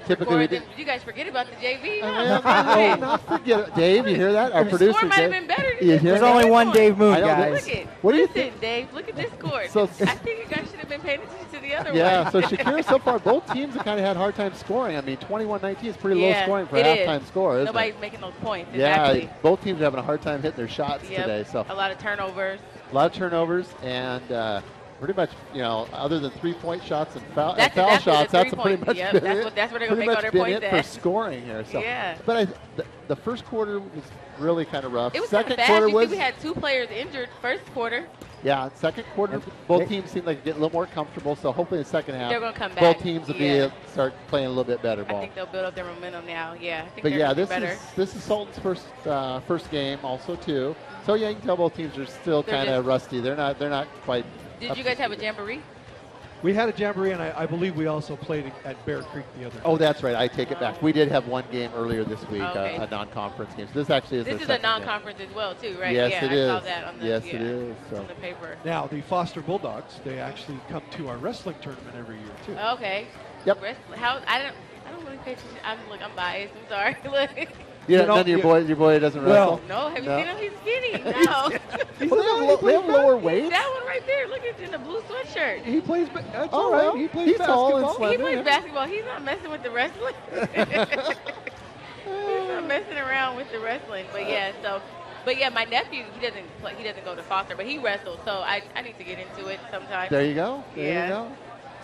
typically. We Did you guys forget about the JV? I will not forget. Dave, you hear that? Our The producer. score might have Dave. been better than You this. hear There's that? only one Dave Moon, I know that- guys. Look at. What do you Listen, Dave. Look at this score. So- I think you guys should have been paying attention to the other Yeah, one. so Shakira, so far, both teams have kind of had a hard time scoring. I mean, 21-19 is pretty low Yeah, scoring for a it is. halftime score, isn't Nobody's it? making those points. Yeah, Exactly. both teams are having a hard time hitting their shots Yep. today. So A lot of turnovers. a lot of turnovers and pretty much, other than 3-point shots and foul That's shots, the that's 3 pretty points. much Yep, been that's it. what- that's where they're Pretty gonna make much all their been points it for at. scoring here. So, Yeah. But the first quarter was really kind of rough. It was kind Second of fast. quarter You was see we had 2 players injured first quarter. yeah. Second quarter, both teams seemed like getting a little more comfortable. So hopefully in the second half, They're gonna come both back. teams will Yeah. start playing a little bit better I ball. think they'll build up their momentum now. Yeah. I think But they're yeah, gonna this be better. is Sultan's first game also too. So yeah, you can tell both teams are still They're kind of just- rusty. They're not quite. Did up you to guys have a speed. jamboree? We had a jamboree, and I believe we also played at Bear Creek the other night. Oh, that's right. I take it back. We did have one game earlier this week, Okay. a non-conference game. So this actually is This the is a second game. non-conference as well, too, right? Yes, yeah, it I saw is. that on the, Yes, yeah, it is. So. on the paper. Now, the Foster Bulldogs, they actually come to our wrestling tournament every year, too. Okay. Yep. How I don't really pay attention. I'm biased. I'm sorry. Look. Yeah, You know, none of your boy doesn't Well, wrestle. No, have you No. seen him? He's skinny. No. Well, they have lower weight. That one right there. Look at in the blue sweatshirt. He plays, that's Oh, all right. well, He plays he's tall and basketball. He slender. plays basketball. He's not messing with the wrestling. He's not messing around with the wrestling. But yeah, my nephew, he doesn't go to Foster, but he wrestles. So I need to get into it sometime. There you go. There Yeah. you go.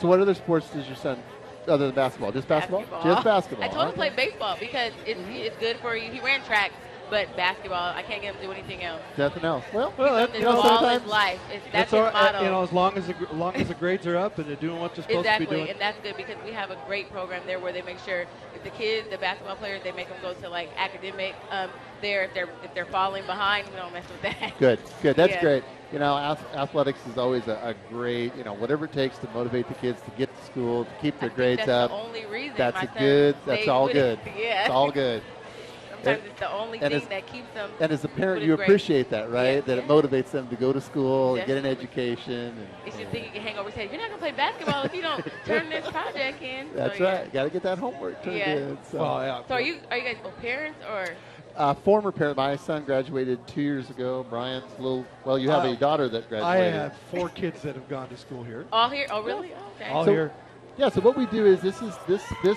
So what other sports does your son, other than basketball? Just basketball? Just basketball. I told him to Okay. play baseball because it's good for you. He ran track, but basketball, I can't get him to do anything else. Nothing else. Well, Well, This you know, ball is sometimes life. That's all his right, motto. as long as the grades are up and they're doing what they're supposed to be Exactly, doing. and that's good because we have a great program there where they make sure if the kids, the basketball players, they make them go to like academic. There, if they're falling behind, we don't mess with that. Good. That's Yeah. great. Athletics is always a great, whatever it takes to motivate the kids to get to school, to keep their I think grades that's up. the only reason That's my a son good. That's stayed all with good. it. Yeah. It's all good. Sometimes it's the only and thing as- that keeps them. And as a parent, with you his grades. appreciate that, right? Yeah, That it yeah. motivates them to go to school and get an Definitely. education. It's just think you can hang over his head. You're not gonna play basketball if you don't turn this project in. That's So, yeah. right. Got to get that homework turned Yeah. in. So. Well, yeah. So are you guys both parents or? Former parent. My son graduated 2 years ago. Brian's little. Well, you have a daughter that I graduated. have 4 kids that have gone to school here. All here? Oh, really? Oh, okay. All So- here. Yeah. So what we do is this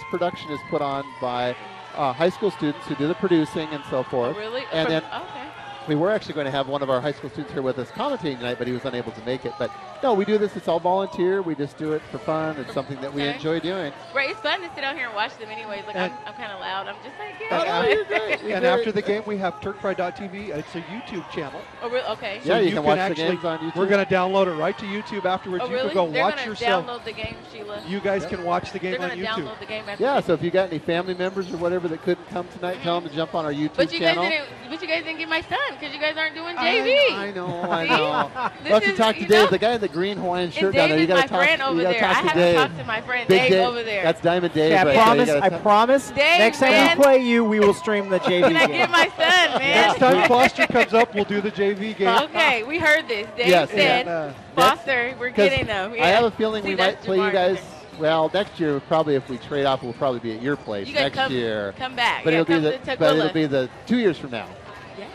production is put on by high school students who do the producing and so Oh, forth. really? And then Okay. we were actually going to have one of our high school students here with us commentating tonight, but he was unable to make it. But no, we do this. It's all volunteer. We just do it for fun. It's something that we Okay. enjoy doing. Right, it's fun to sit out here and watch them anyways. Like, And- I'm kind of loud. I'm just like, Oh, yeah. no, you're great. You're And great. after the game, we have TurkPride.tv. It's a YouTube channel. Oh, really? Okay. Yeah, you can watch the actually, games on YouTube. We're going to download it right to YouTube afterwards. Oh, You really? can go They're watch gonna yourself. download the game, Sheila. You guys can watch the They're game on gonna YouTube. download the game after. Yeah, this. so if you got any family members or whatever that couldn't come tonight, tell them to jump on our YouTube But you channel. guys didn't get my son because you guys aren't doing I JV. know. See? We'll have to This talk is- to you Dave, know? the guy in the green Hawaiian And shirt down there. Dave You is got my to talk. friend over You got there. to I talk to haven't Dave. talked to my friend Big Dave over there. That's Diamond Dave. Okay, right I promise. there. You I gotta promise. Dave, Next time man. we play you, we will stream the JV Can I game. get my son, man? Next time Foster comes up, we'll do the JV game. Okay, we heard this. Dave Yes, said, and, Foster, we're 'Cause getting them. I have a feeling See, we might that's play you Jamar guys Well, next year probably if we trade off, we'll probably be at your place You guys next year. come back. But Yeah, it'll be come to it'll Tukwila. be the 2 years from now. Yeah.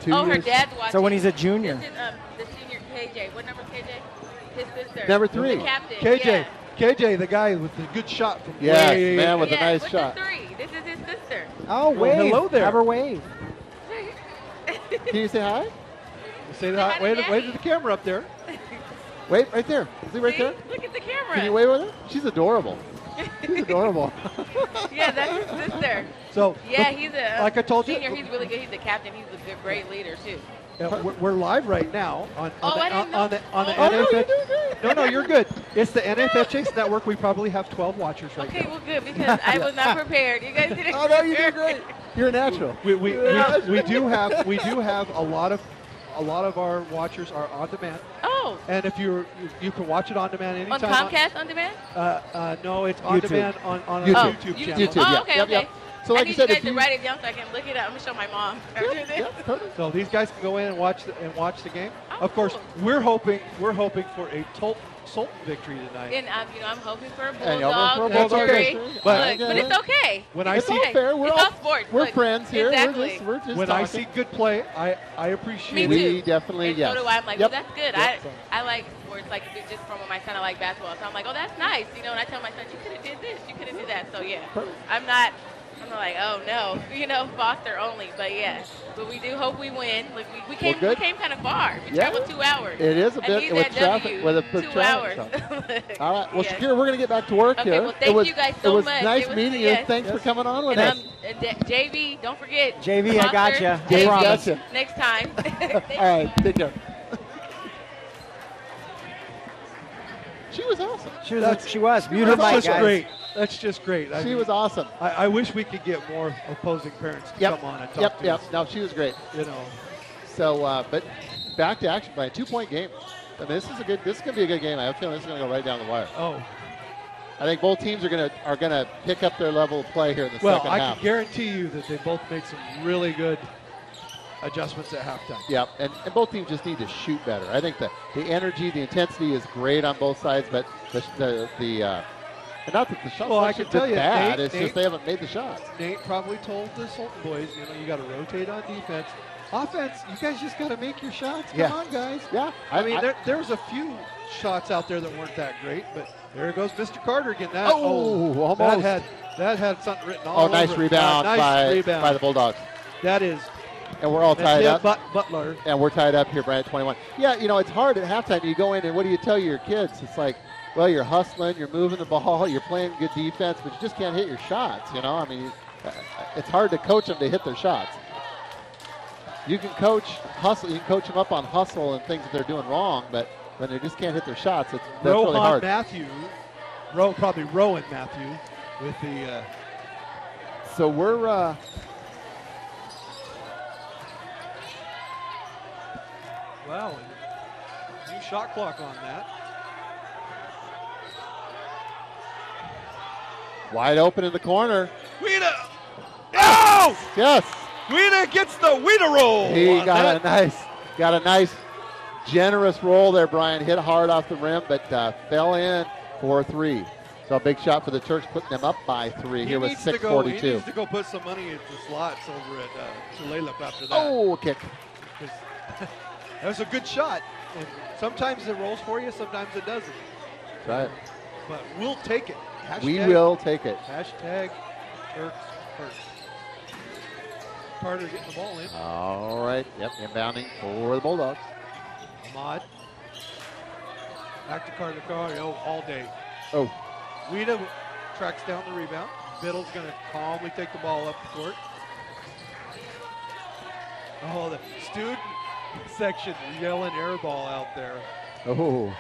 2 Oh, her years. dad's watching. So when he's a junior. This is, the senior KJ. What number KJ? His sister. Number 3. The captain. KJ, Yeah. KJ, the guy with the good shot from Yes, way. man with a Yeah, nice with shot. The 3. This is his sister. Oh, wave. hello there. Have her wave. Can you say hi? Say that. Wave to the camera up there. Wait, right there. Is he right See? there? Look at the camera. Can you wave with her? She's adorable. She's adorable. Yeah, that's his sister. So Yeah, he's a like I told you, senior. He's really good. He's the captain. He's a good, great leader too. we're live right now on I didn't know. the Oh, no, NFH. you're doing great. No, you're good. It's the NFHS network. We probably have 12 watchers right Okay, now. well, good because I was not prepared. You guys did. Oh no, you did great. You're a natural. We do have a lot of our watchers are on demand, Oh, and if you can watch it on demand on anytime. Comcast on demand. No, it's on YouTube. demand on a YouTube. YouTube channel. YouTube. Oh, yeah. okay, Yep, okay. yep. So I like need you said, you if guys you to write it down so I can look it up. I'm gonna show my mom. after this. Yep, perfect. So these guys can go in and watch the game. Oh, Of course, cool. we're hoping for a Sultan victory tonight. And I'm hoping for a And y'all bulldog vote for a bulldog. victory. But- But it's okay. When I It's see- It's okay. fair. We're it's all all sports. We're Look, friends here. Exactly. We're just when talking. I see good play, I appreciate Me it. too. We definitely, and yes. so do I. I'm like, Yep. well, that's good. Yep. I like sports, like just from when my son I like basketball. So I'm like, oh, that's nice, and I tell my son, you could have did this, you could have did that. So yeah, Perfect. I'm not like, oh no, Foster only. But yeah, but we do hope we win. Look, we came good. kind of far. We Yeah. traveled 2 hours. It is a I bit need with that traffic. W. With a 2 traffic. hours. All right. Well, Yes. Shakira, we're going to get back to work Okay, here. well, thank you guys so It was much. nice It was- meeting you. yes. Thanks for coming on with And us. JV, don't forget. JV, I got Foster, ya. I JV, promise. gotcha. Next time. All right. Take care. She was awesome. She was. Mute her That's mic, just guys. great. That's just great. She was awesome. I wish we could get more opposing parents to Yep. come on and talk to Yep. us. No, she was great. You know, So, but back to action by a 2-point game. I mean, this is going to be a good game. I have a feeling this is going to go right down the wire. oh I think both teams are going to pick up their level of play here in the well, second I half. can guarantee you that they both made some really good adjustments at halftime. Yep, and both teams just need to shoot better. I think the energy, the intensity is great on both sides, but and not that the shot Well, I can selection's tell been you, bad. Nate- It's just they haven't made the shots. Nate probably told the Sultan boys, you got to rotate on defense. Offense, you guys just got to make your shots. Come Yeah. on, guys. Yeah, I mean, there was a few shots out there that weren't that great, but there goes Mr. Carter again. That, almost. That had something written all over nice it. rebound, Nice rebound. by the Bulldogs. That is. And we're all tied up. Butler. And we're tied up here, Brian, at 21. Yeah, it's hard at halftime. You go in and what do you tell your kids? It's like, well, you're hustling, you're moving the ball, you're playing good defense, but you just can't hit your shots, I mean, it's hard to coach them to hit their shots. You can coach hustle, you can coach them up on hustle and things that they're doing wrong, but when they just can't hit their shots, that's really hard. Probably Rowan Matthew with the. So we're. Wow, new shot clock on that. Wide open in the corner. Weeda! Oh! Yes. Weeda gets the Weeda roll. He on got that. a nice, generous roll there, Brian. Hit hard off the rim, but fell in for 3. So a big shot for the Turks, putting them up by 3 here with 6:42. He needs to go put some money into the slots over at Tulalip after that. Oh, kick. That was a good shot. And sometimes it rolls for you, sometimes it doesn't. Right. But we'll take it. We will take it. Hashtag Turks first. Carter getting the ball in. All right. Yep. Inbounding for the Bulldogs. Ahmad. Back to Carter. All day. Oh. Weeda tracks down the rebound. Biddle's going to calmly take the ball up the court. Oh, the student section yelling air ball out there. Oh.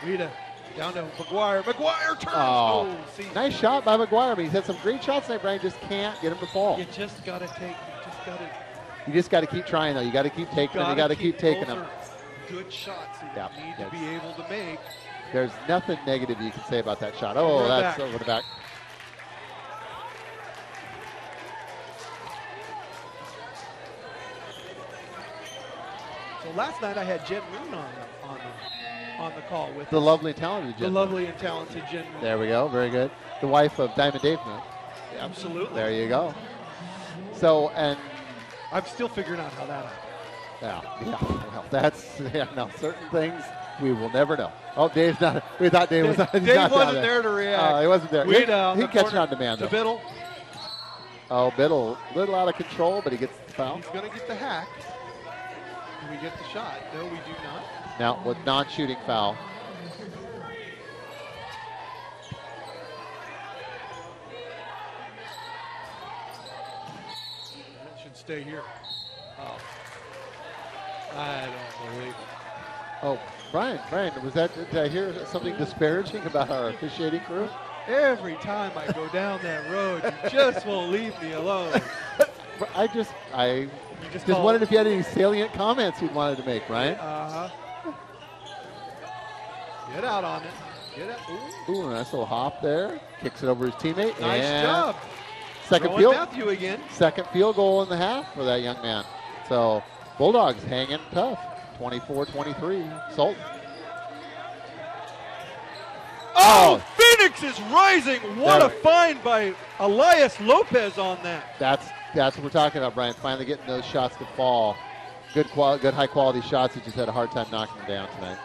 Weeda down to McGuire. McGuire turns. Oh. See. Nice shot by McGuire. I mean, he's had some great shots tonight, Brian. Just can't get him to fall. You just got to You just got to keep trying, though. You got to keep taking them. You got to keep taking them. Good shots that you need to be able to make. There's nothing negative you can say about that shot. Oh, that's over the back. So last night I had Jen Moon on on the call with The us. lovely and talented The gentleman. lovely and talented gentleman. There we go. Very good. The wife of Diamond Dave. No? Absolutely. There you go. So, and I'm still figuring out how that happened. well, that's certain things we will never know. Oh, Dave's not. We thought Dave was. He's Dave not wasn't down there to react. He wasn't there. He catch on demand. To Though. Biddle. Oh, Biddle, a little out of control, but he gets the foul. He's going to get the hack. Do we get the shot? No, we do not. Now with non-shooting foul. That should stay here. Oh. I don't believe it. Oh, Brian, was that? Did I hear something disparaging about our officiating crew? Every time I go down that road, you just won't leave me alone. I just wondered if you had any salient comments you wanted to make, Brian. Get out on it. Get out. Ooh, nice little hop there. Kicks it over his teammate. Nice and job. Second Throwing field. Matthew again. Second field goal in the half for that young man. So Bulldogs hanging tough. 24-23. Sultan. Oh, Phoenix is rising. What a find by Elias Lopez on that. That's what we're talking about, Brian. Finally getting those shots to fall. Good high quality shots. He just had a hard time knocking them down tonight.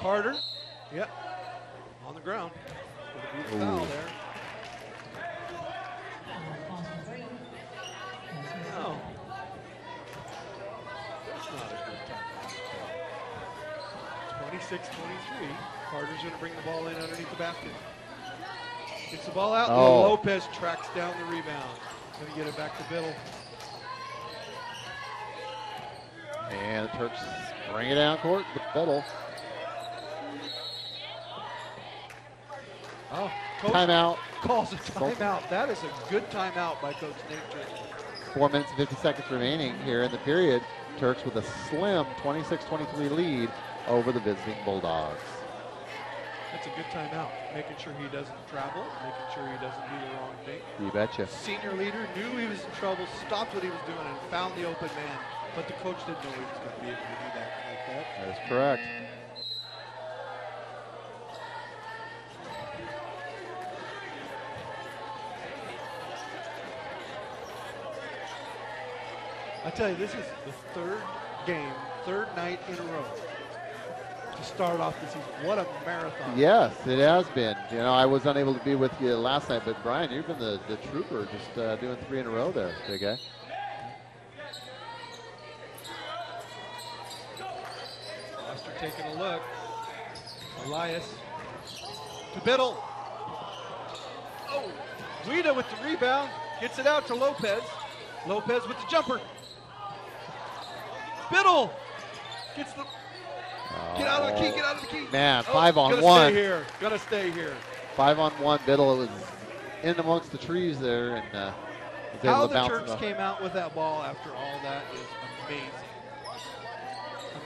Carter. Yep. On the ground. With a big foul there. No. That's not a good time. 26-23. Carter's going to bring the ball in underneath the basket. Gets the ball out. Oh. Lopez tracks down the rebound. Going to get it back to Biddle. And the Turks bring it down court with Biddle. Oh, timeout. Calls a timeout. That is a good timeout by Coach Nate Turk. 4 minutes and 50 seconds remaining here in the period. Turks with a slim 26-23 lead over the visiting Bulldogs. That's a good timeout. Making sure he doesn't travel, making sure he doesn't do the wrong thing. You betcha. Senior leader knew he was in trouble, stopped what he was doing, and found the open man. But the coach didn't know he was going to be able to do that like that. That is correct. I tell you, this is the third game, third night in a row to start off the season. What a marathon. Yes, it has been. You know, I was unable to be with you last night, but Brian, you've been the trooper, just doing 3 in a row there, big guy. Foster taking a look. Elias to Biddle. Oh, Guida with the rebound. Gets it out to Lopez. Lopez with the jumper. Biddle gets the. Get out of the key, get out of the key. Man, 5 on 1. Gonna stay here. 5 on 1. Biddle was in amongst the trees there and was able How to the bounce Turks it off. came out with that ball after all that is amazing.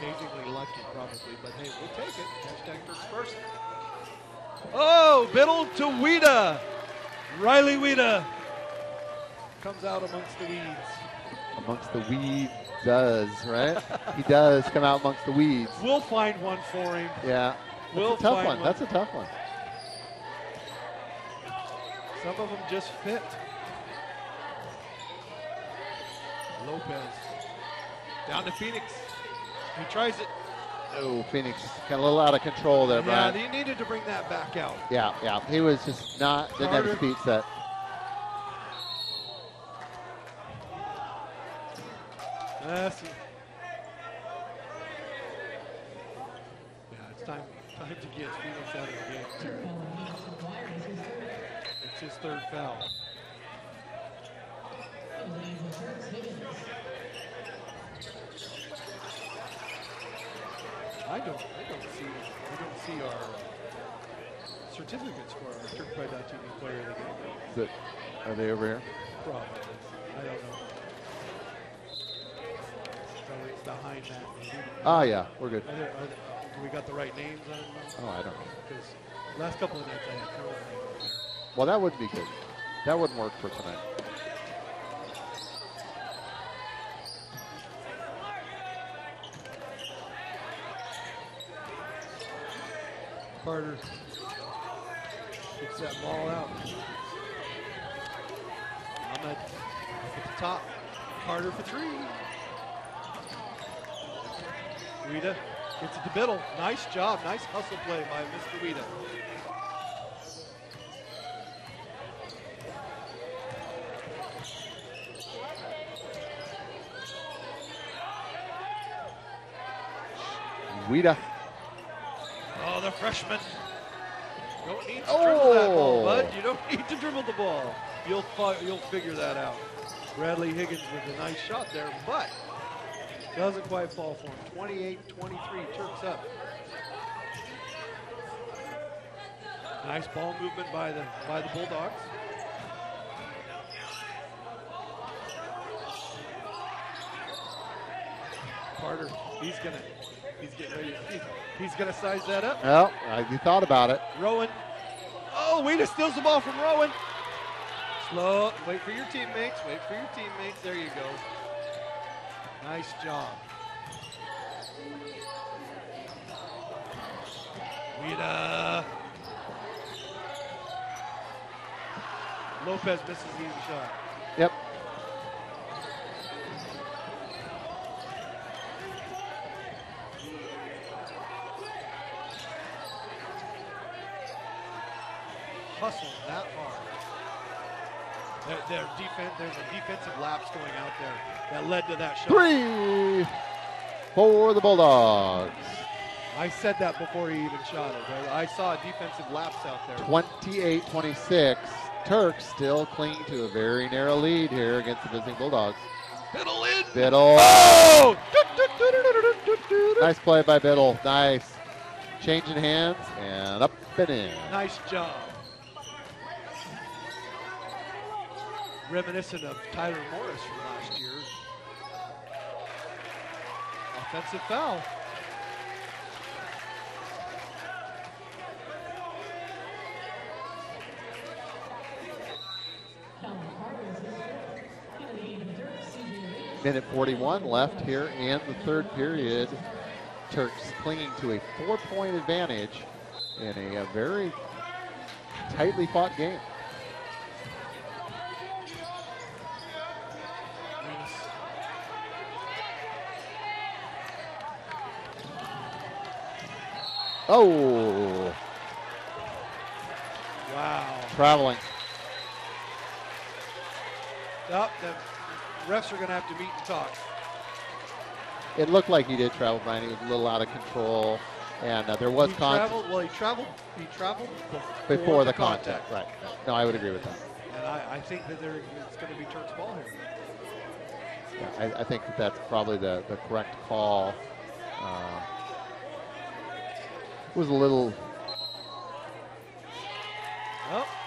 Amazingly lucky, probably, but hey, we'll take it. Hashtag Turks first. Oh, Biddle to Weeda. Riley Weeda comes out amongst the weeds. Amongst the weeds does, right? He does come out amongst the weeds. We'll find one for him. Yeah. We'll That's a tough find one. That's a tough one. Some of them just fit. Lopez down to Phoenix. He tries it. Oh, Phoenix got a little out of control there, Yeah, Brian. he needed to bring that back out. Yeah. He was just didn't have his feet set. It's time to get Phoenix out of the game, too. It's his third foul. I don't see our certificates for our TurkPride.tv player of the game. Are they over here? Probably. I don't know. Probably it's behind that. Maybe. Oh, yeah, we're good. Do we got the right names on them? Oh, I don't know. Because last couple of nights I had trouble names there. Well, that wouldn't be good. That wouldn't work for tonight. Carter gets that ball out. Ahmed up at the top. Carter for three. Weeda gets it to Biddle. Nice job. Nice hustle play by Mr. Weeda. Weeda. Oh, the freshman. Don't need to dribble that ball, bud. You don't need to dribble the ball. You'll figure that out. Bradley Higgins with a nice shot there, but doesn't quite fall for him. 28-23, Turks up. Nice ball movement by the Bulldogs. Carter, he's getting ready. He's gonna size that up. Well, you thought about it. Rowan. Oh, Weeda steals the ball from Rowan. Slow. Wait for your teammates. Wait for your teammates. There you go. Nice job. Weeda. Lopez misses the easy shot. Yep. Hustle that hard. There's a defensive lapse going out there that led to that shot. 3 for the Bulldogs. I said that before he even shot it. I saw a defensive lapse out there. 28-26. Turks still clinging to a very narrow lead here against the visiting Bulldogs. Biddle in. Biddle. Oh! Nice play by Biddle. Nice. Changing hands and up and in. Nice job. Reminiscent of Tyler Morris from last year. Offensive foul. Minute 41 left here in the third period. Turks clinging to a 4-point advantage in a very tightly fought game. Oh! Wow. Traveling. Oh, the refs are going to have to meet and talk. It looked like he did travel, Brian. He was a little out of control, and there was contact. He traveled Before the contact. Right. No, I would agree with that. And I think that it's going to be Turk's ball here. Yeah, I think that's probably the correct call. It was a little.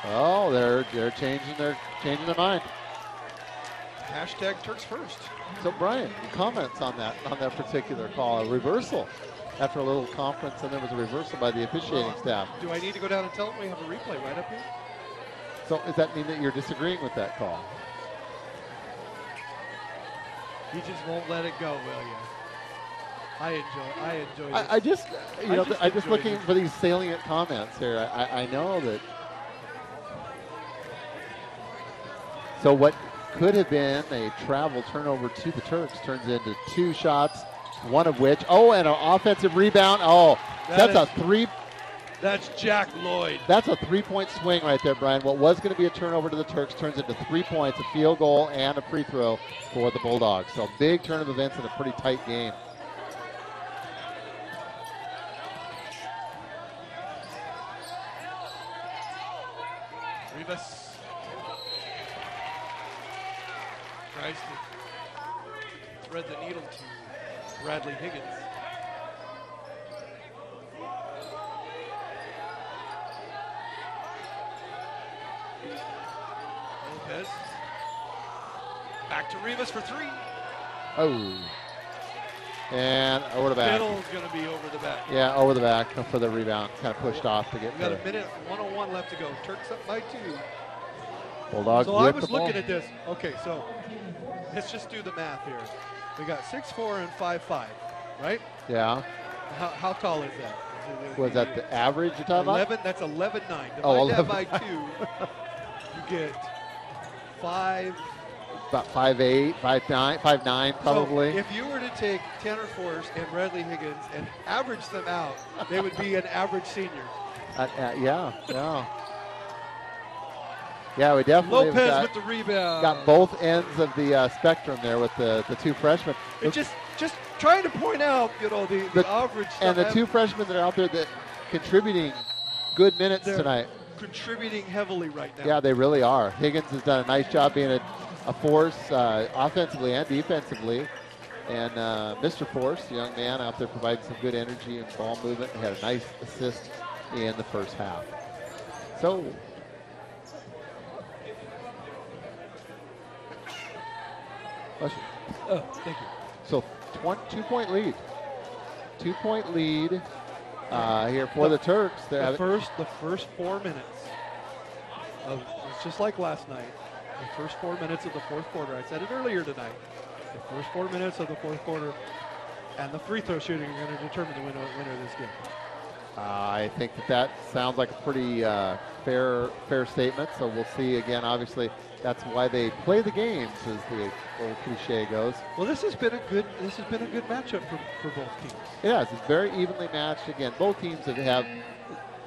Oh, they're changing their mind. Hashtag Turks first. So Brian, comments on that particular call, a reversal after a little conference, and there was a reversal by the officiating staff. Do I need to go down and tell them we have a replay right up here? So does that mean that you're disagreeing with that call? You just won't let it go, will you? I enjoy this. I just looking for these salient comments here. I know that. So what could have been a travel turnover to the Turks turns into 2 shots, one of which, and an offensive rebound. Oh, that's a 3. That's Jack Lloyd. That's a 3-point swing right there, Brian. What was going to be a turnover to the Turks turns into 3 points, a field goal, and a free throw for the Bulldogs. So big turn of events in a pretty tight game. Rivas tries to thread the needle to Bradley Higgins. Lopez. Back to Rivas for 3. Oh. And over the back. Biddle's going to be over the back. Yeah, over the back for the rebound. Kind of pushed off to get. We got a minute 1:01 left to go. Turks up by 2. Bulldogs. So I was looking at this. Okay, so let's just do the math here. We got 6'4" and 5'5", right? Yeah. How tall is that? Was that the average you're talking 11, that's 11-9. Divide Oh, that 11. by 2. You get 5. About 5'8", 5'9", 5'9", probably. So if you were to take Tanner Force and Bradley Higgins and average them out, they would be an average senior. Yeah. Yeah, we definitely Lopez with the rebound. got both ends of the spectrum there with the two freshmen. It's just trying to point out, the average stuff. And the two freshmen that are out there that contributing good minutes They're tonight. Contributing heavily right now. Yeah, they really are. Higgins has done a nice job being a force offensively and defensively. And Mr. Force, the young man out there, providing some good energy and ball movement. He had a nice assist in the first half. So, Thank you. So 2-point lead. 2-point lead here for the Turks. The first 4 minutes it's just like last night. The first 4 minutes of the fourth quarter. I said it earlier tonight. The first 4 minutes of the fourth quarter and the free throw shooting are going to determine the winner of this game. I think that sounds like a pretty fair statement. So we'll see again. Obviously, that's why they play the games, as the old cliche goes. Well, this has been a good matchup for both teams. Yeah, it's very evenly matched. Again, both teams have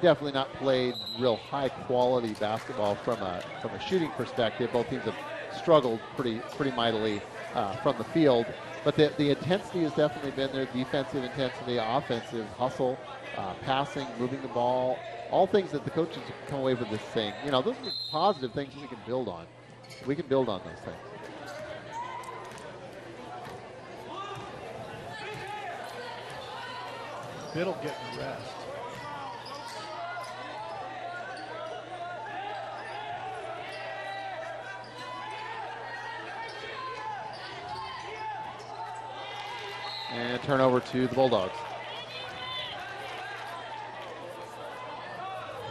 definitely not played real high quality basketball from a shooting perspective. Both teams have struggled pretty mightily from the field. But the intensity has definitely been there. Defensive intensity, offensive hustle, passing, moving the ball, all things that the coaches come away with this saying, those are positive things we can build on. We can build on those things. Biddle getting rest. And turnover to the Bulldogs.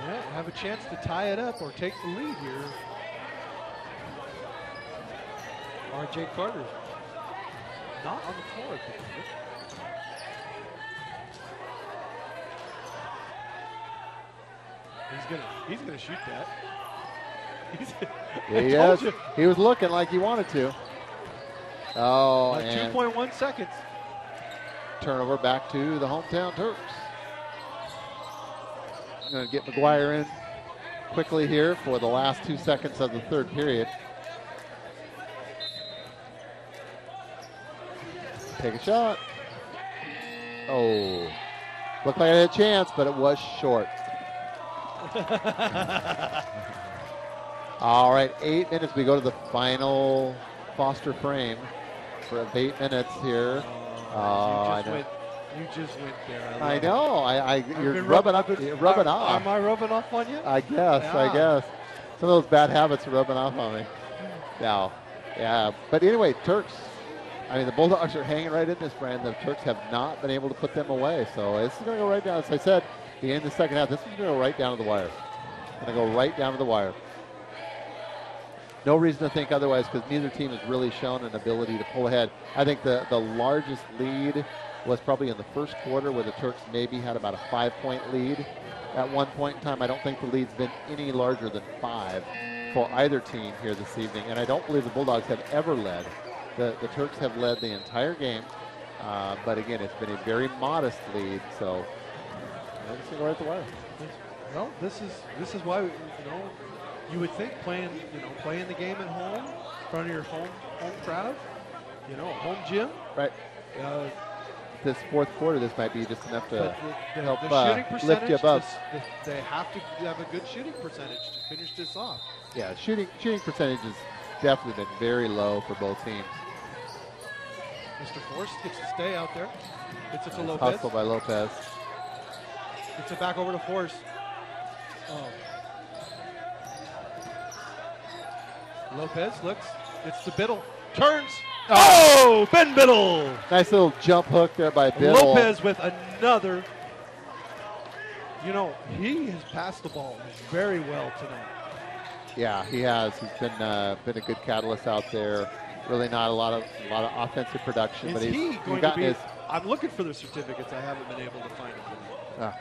Yeah, have a chance to tie it up or take the lead here. R.J. Carter not on the floor at the moment. He's gonna shoot that. He was looking like he wanted to. Oh, and 2.1 seconds. Turnover back to the hometown Turks. Going to get McGuire in quickly here for the last 2 seconds of the third period. Take a shot. Oh, looked like I had a chance, but it was short. All right, 8 minutes. We go to the final Foster frame for 8 minutes here. I know. You just went there. I know. You're rubbing off. Am I rubbing off on you? I guess. Some of those bad habits are rubbing off on me. Now, yeah. But anyway, Turks. The Bulldogs are hanging right in this, brand. The Turks have not been able to put them away. So this is going to go right down. As I said, at the end of the second half, this is going to go right down to the wire. Going to go right down to the wire. No reason to think otherwise, because neither team has really shown an ability to pull ahead. I think the largest lead was probably in the first quarter, where the Turks maybe had about a 5-point lead at one point in time. I don't think the lead's been any larger than 5 for either team here this evening, and I don't believe the Bulldogs have ever led. The Turks have led the entire game, but again, it's been a very modest lead, so I'm just going to go right to the wire. Well, this is why you would think playing the game at home, in front of your home crowd, home gym. Right. This fourth quarter, this might be just enough to help lift you above. They have to have a good shooting percentage to finish this off. Yeah, shooting percentage has definitely been very low for both teams. Mr. Force gets to stay out there. Gets it to Lopez. Hustle by Lopez. Gets it back over to Force. Oh. Lopez looks. It's to Biddle. Turns. Oh, Ben Biddle. Nice little jump hook there by Biddle. Lopez with another. He has passed the ball very well tonight. Yeah, he has. He's been a good catalyst out there. Really not a lot of offensive production, but he's gotten I'm looking for the certificates. I haven't been able to find them.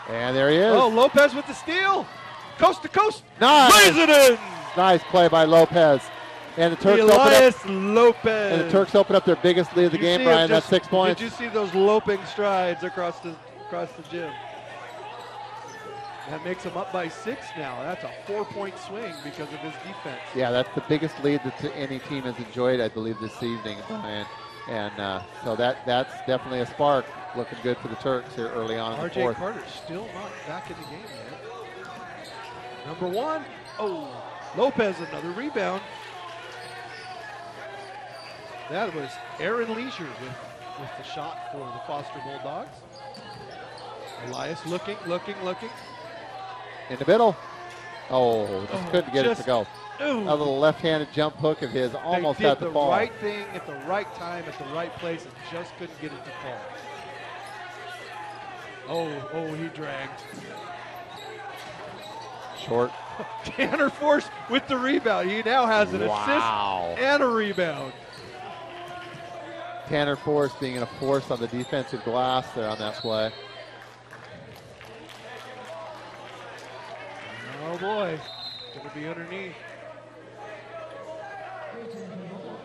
And there he is. Oh, Lopez with the steal. Coast to coast. Nice. Lays it in. Nice play by Lopez. And the Turks Lopez. And the Turks open up their biggest lead of the game, Brian. That's 6 points. Did you see those loping strides across the gym? That makes him up by 6 now. That's a 4-point swing because of his defense. Yeah, that's the biggest lead that any team has enjoyed, I believe, this evening, Brian. And so that's definitely a spark. Looking good for the Turks here early on in the fourth. RJ Carter's still not back in the game yet. Number 1. Oh, Lopez, another rebound. That was Aaron Leisure with the shot for the Foster Bulldogs. Elias looking. In the middle. Oh, just couldn't get it to go. A little left-handed jump hook of his almost got the ball. They did the right thing at the right time at the right place and just couldn't get it to fall. Oh, he dragged. Short. Tanner Force with the rebound. He now has an assist and a rebound. Tanner Force being a force on the defensive glass there on that play. Oh boy, gonna be underneath.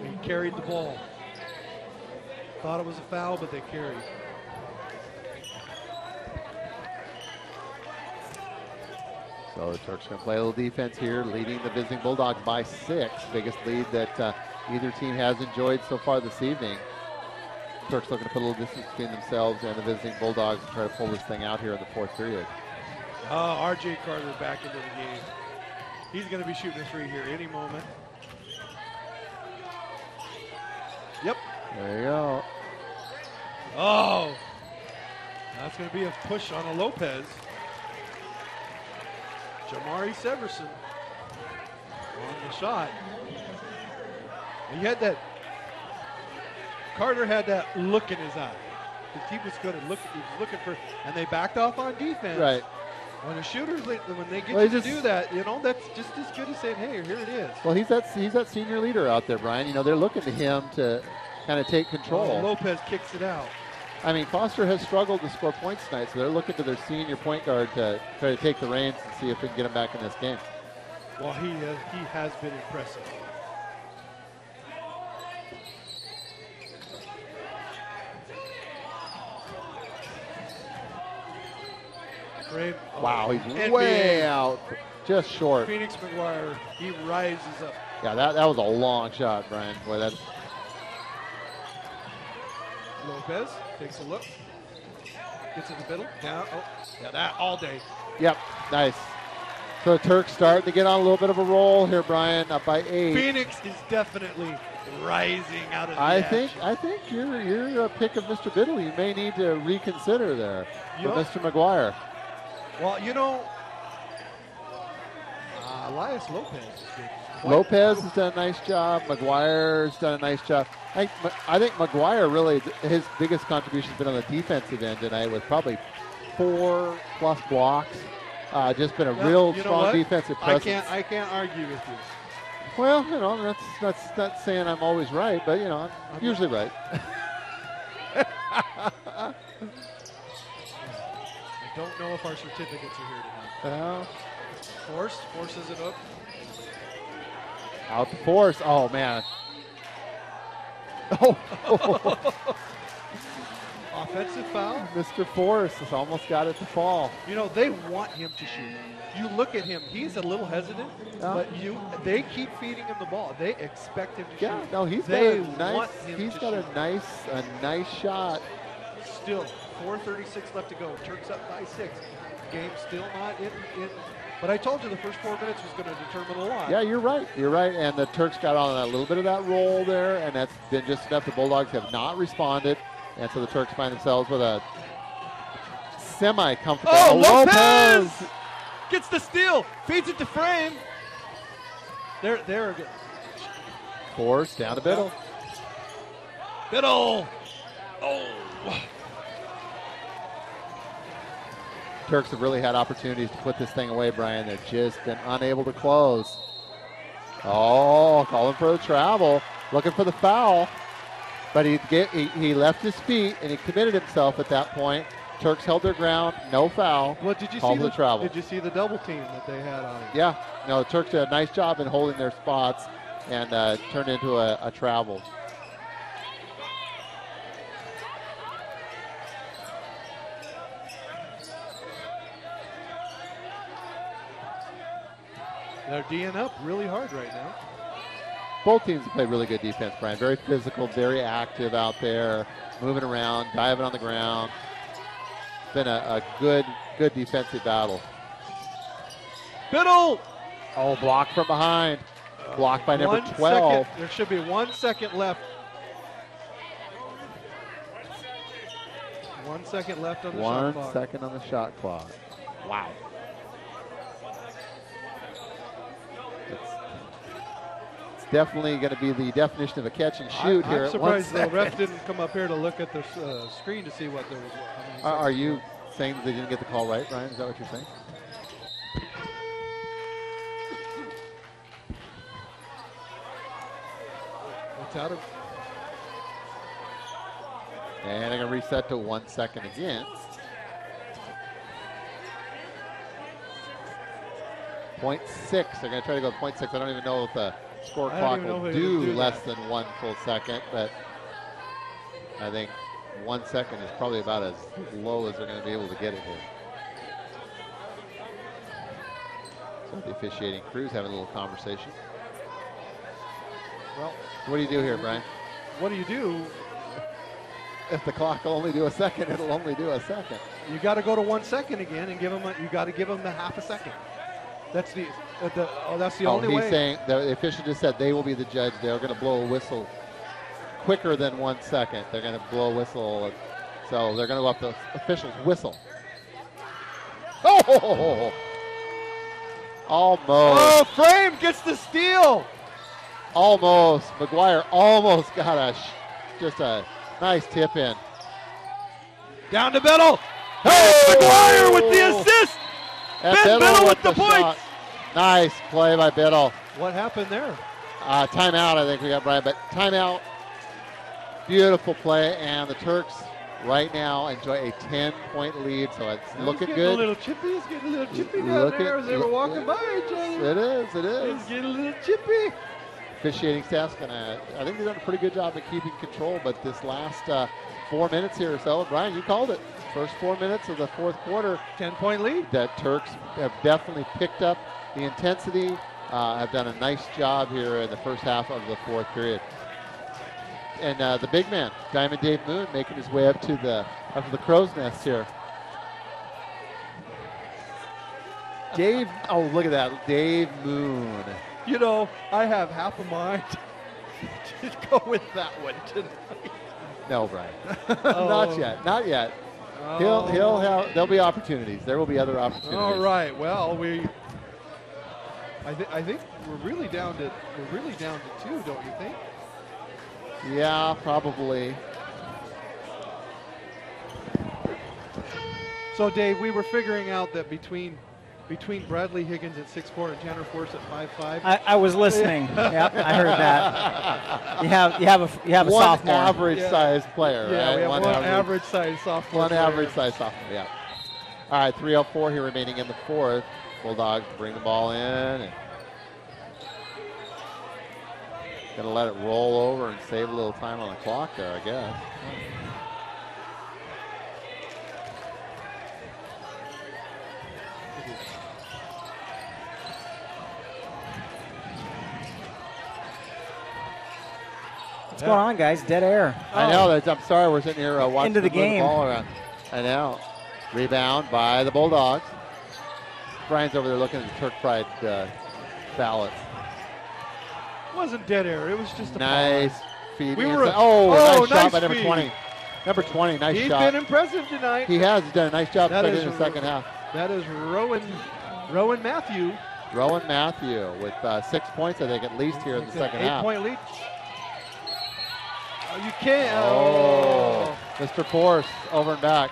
He carried the ball. Thought it was a foul, but they carried. So the Turks going to play a little defense here, leading the visiting Bulldogs by 6. Biggest lead that either team has enjoyed so far this evening. Turks looking to put a little distance between themselves and the visiting Bulldogs and try to pull this thing out here in the fourth period. RJ Carter back into the game. He's going to be shooting a 3 here any moment. Yep. There you go. Oh, that's going to be a push on a Lopez. Jamari Severson on the shot. He had that. Carter had that look in his eye. He was going to look. He was looking for, and they backed off on defense. Right. When the shooters, when they get you to do that, that's just as good as saying, "Hey, here it is." Well, he's that senior leader out there, Brian. They're looking to him to kind of take control. Oh, Lopez kicks it out. I mean, Foster has struggled to score points tonight, so they're looking to their senior point guard to try to take the reins and see if they can get him back in this game. Well, he has been impressive. Wow, he's way out, just short. Phoenix McGuire, he rises up. Yeah, that was a long shot, Brian. Boy, that's. Lopez takes a look, gets in the middle, down. Oh, yeah, that all day. Yep, nice. So the Turks starting to get on a little bit of a roll here, Brian, up by 8. Phoenix is definitely rising out of the I think your pick of Mr. Biddle, you may need to reconsider there for Mr. McGuire. Well, Elias Lopez is good. Lopez has done a nice job. McGuire's done a nice job. I think McGuire really, his biggest contribution has been on the defensive end tonight with probably 4+ blocks. Just been a real strong defensive presence. I can't argue with you. Well, that's not saying I'm always right, but I'm usually right. I don't know if our certificates are here tonight. Forces it up. Out the force. Oh, man. Oh. Offensive foul. Mr. Force has almost got it to fall. They want him to shoot. You look at him, he's a little hesitant, but they keep feeding him the ball. They expect him to shoot. Yeah, no, he's got a nice shot. Still, 4:36 left to go. Turks up by 6. Game still not in. But I told you the first 4 minutes was going to determine a lot. Yeah, you're right. And the Turks got on a little bit of that roll there, and that's been just enough. The Bulldogs have not responded, and so the Turks find themselves with a semi-comfortable. Oh, Lopez gets the steal, feeds it to Frame. There again. Force down to Biddle. Biddle. Oh. Turks have really had opportunities to put this thing away, Brian. They've just been unable to close. Oh, calling for the travel. looking for the foul, but he left his feet and he committed himself at that point. Turks held their ground, no foul. Well, did you called see the travel? Did you see the double team that they had on him? Yeah, no, the Turks did a nice job in holding their spots and turned into a travel. They're D'ing up really hard right now. Both teams have played really good defense, Brian. Very physical, very active out there, moving around, diving on the ground. It's been a good defensive battle. Biddle! Oh, blocked from behind. Blocked by number 12. Second. There should be 1 second left. 1 second left on the shot clock. 1 second on the shot clock. Wow. It's definitely going to be the definition of a catch and shoot here. I'm surprised the ref didn't come up here to look at the screen to see what there was. Are you saying that they didn't get the call right, Ryan? Is that what you're saying? It's out of. And they're going to reset to 1 second again. .6. They're going to try to go 0.6. I don't even know if the score clock will do less than 1 full second, but I think 1 second is probably about as low as they're going to be able to get it here. So the officiating crew's having a little conversation. Well, what do you do here, Brian? What do you do? If the clock will only do a second, it'll only do a second. You got to go to 1 second again and give them. You got to give them the half a second. That's the only way. He's saying the official just said they will be the judge. They're going to blow a whistle quicker than 1 second. They're going to blow a whistle, so they're going to go up the official's whistle. Oh, almost. Oh, Frame gets the steal. Almost. McGuire almost got just a nice tip in. Down to Biddle. Hey, McGuire with the assist. Ben Biddle with the points. Nice play by Biddle. What happened there? Timeout, I think we got, Brian, but timeout. Beautiful play, and the Turks right now enjoy a 10-point lead, so it's looking good. A little chippy. He's getting a little chippy down there as they were walking by each other. It is. He's getting a little chippy. Officiating staff's I think they've done a pretty good job of keeping control, but this last 4 minutes here or so, Brian, you called it. First 4 minutes of the fourth quarter. 10-point lead. That Turks have definitely picked up the intensity, have done a nice job here in the first half of the fourth period. And the big man, Diamond Dave Moon, making his way up to the crow's nest here. Dave, oh, look at that, Dave Moon. You know, I have half a mind to go with that one tonight. No, Brian. Not yet. Oh. There'll be opportunities. There will be other opportunities. All right. Well, I think we're really down to 2, don't you think? Yeah, probably. So, Dave, we were figuring out that between Bradley Higgins at 6'4" and Tanner Force at 5'5". I was listening. Yep, I heard that. You have a one sophomore. Average-sized player, yeah, right? we have one average-sized sophomore. One average-sized sophomore, yeah. All right, 3:04 here remaining in the fourth. Bulldogs bring the ball in and going to let it roll over and save a little time on the clock there, I guess. What's going on, guys? Dead air. I know. I'm sorry. We're sitting here watching Into the game. Ball around. I know. Rebound by the Bulldogs. Brian's over there looking at the Turk Pride ballots. It wasn't dead air. It was just a nice feed. Nice shot by number feed. 20. Number 20, nice He's shot. He's been impressive tonight. He has. He's done a nice job in the second half. That is Rowan Matthew. Rowan Matthew with 6 points, I think, at least here in the second half. 8-point lead. Oh, you can't. Oh, Mr. Force over and back.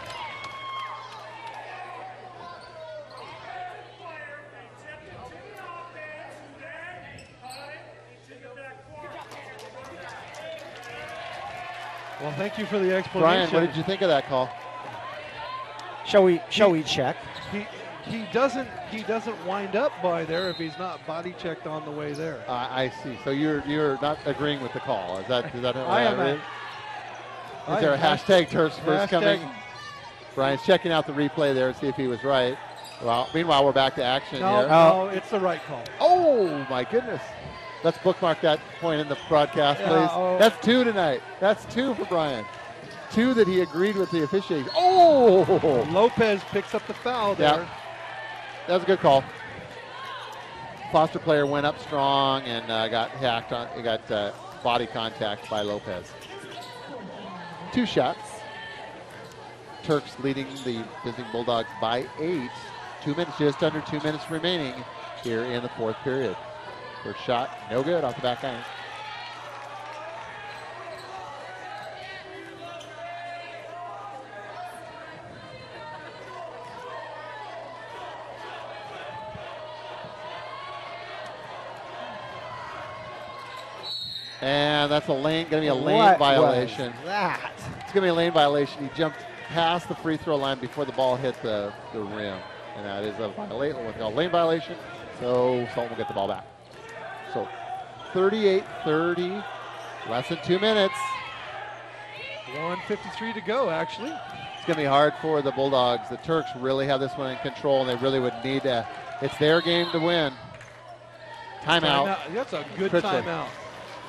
Well, thank you for the explanation. Brian, what did you think of that call? Shall we check? He doesn't wind up by there if he's not body checked on the way there. I see. So you're not agreeing with the call. Is that I am. Is there a hashtag Turks first coming? Brian's checking out the replay there to see if he was right. Well, meanwhile, we're back to action here. No, it's the right call. Oh, my goodness. Let's bookmark that point in the broadcast, please. Yeah, That's 2 tonight. That's 2 for Brian. 2 that he agreed with the officiating. Oh! Lopez picks up the foul there. Yeah. That was a good call. Foster player went up strong and got hacked on. He got body contact by Lopez. 2 shots. Turks leading the visiting Bulldogs by 8. 2 minutes, just under 2 minutes remaining here in the 4th period. First shot, no good off the back iron. And that's going to be a lane violation. That? It's going to be a lane violation. He jumped past the free throw line before the ball hit the rim. And that is a lane violation. So Sultan will get the ball back. So 38-30, less than 2 minutes. 1:53 to go, actually. It's going to be hard for the Bulldogs. The Turks really have this one in control, and they really would need to. It's their game to win. Timeout. That's a good Pritchard. timeout.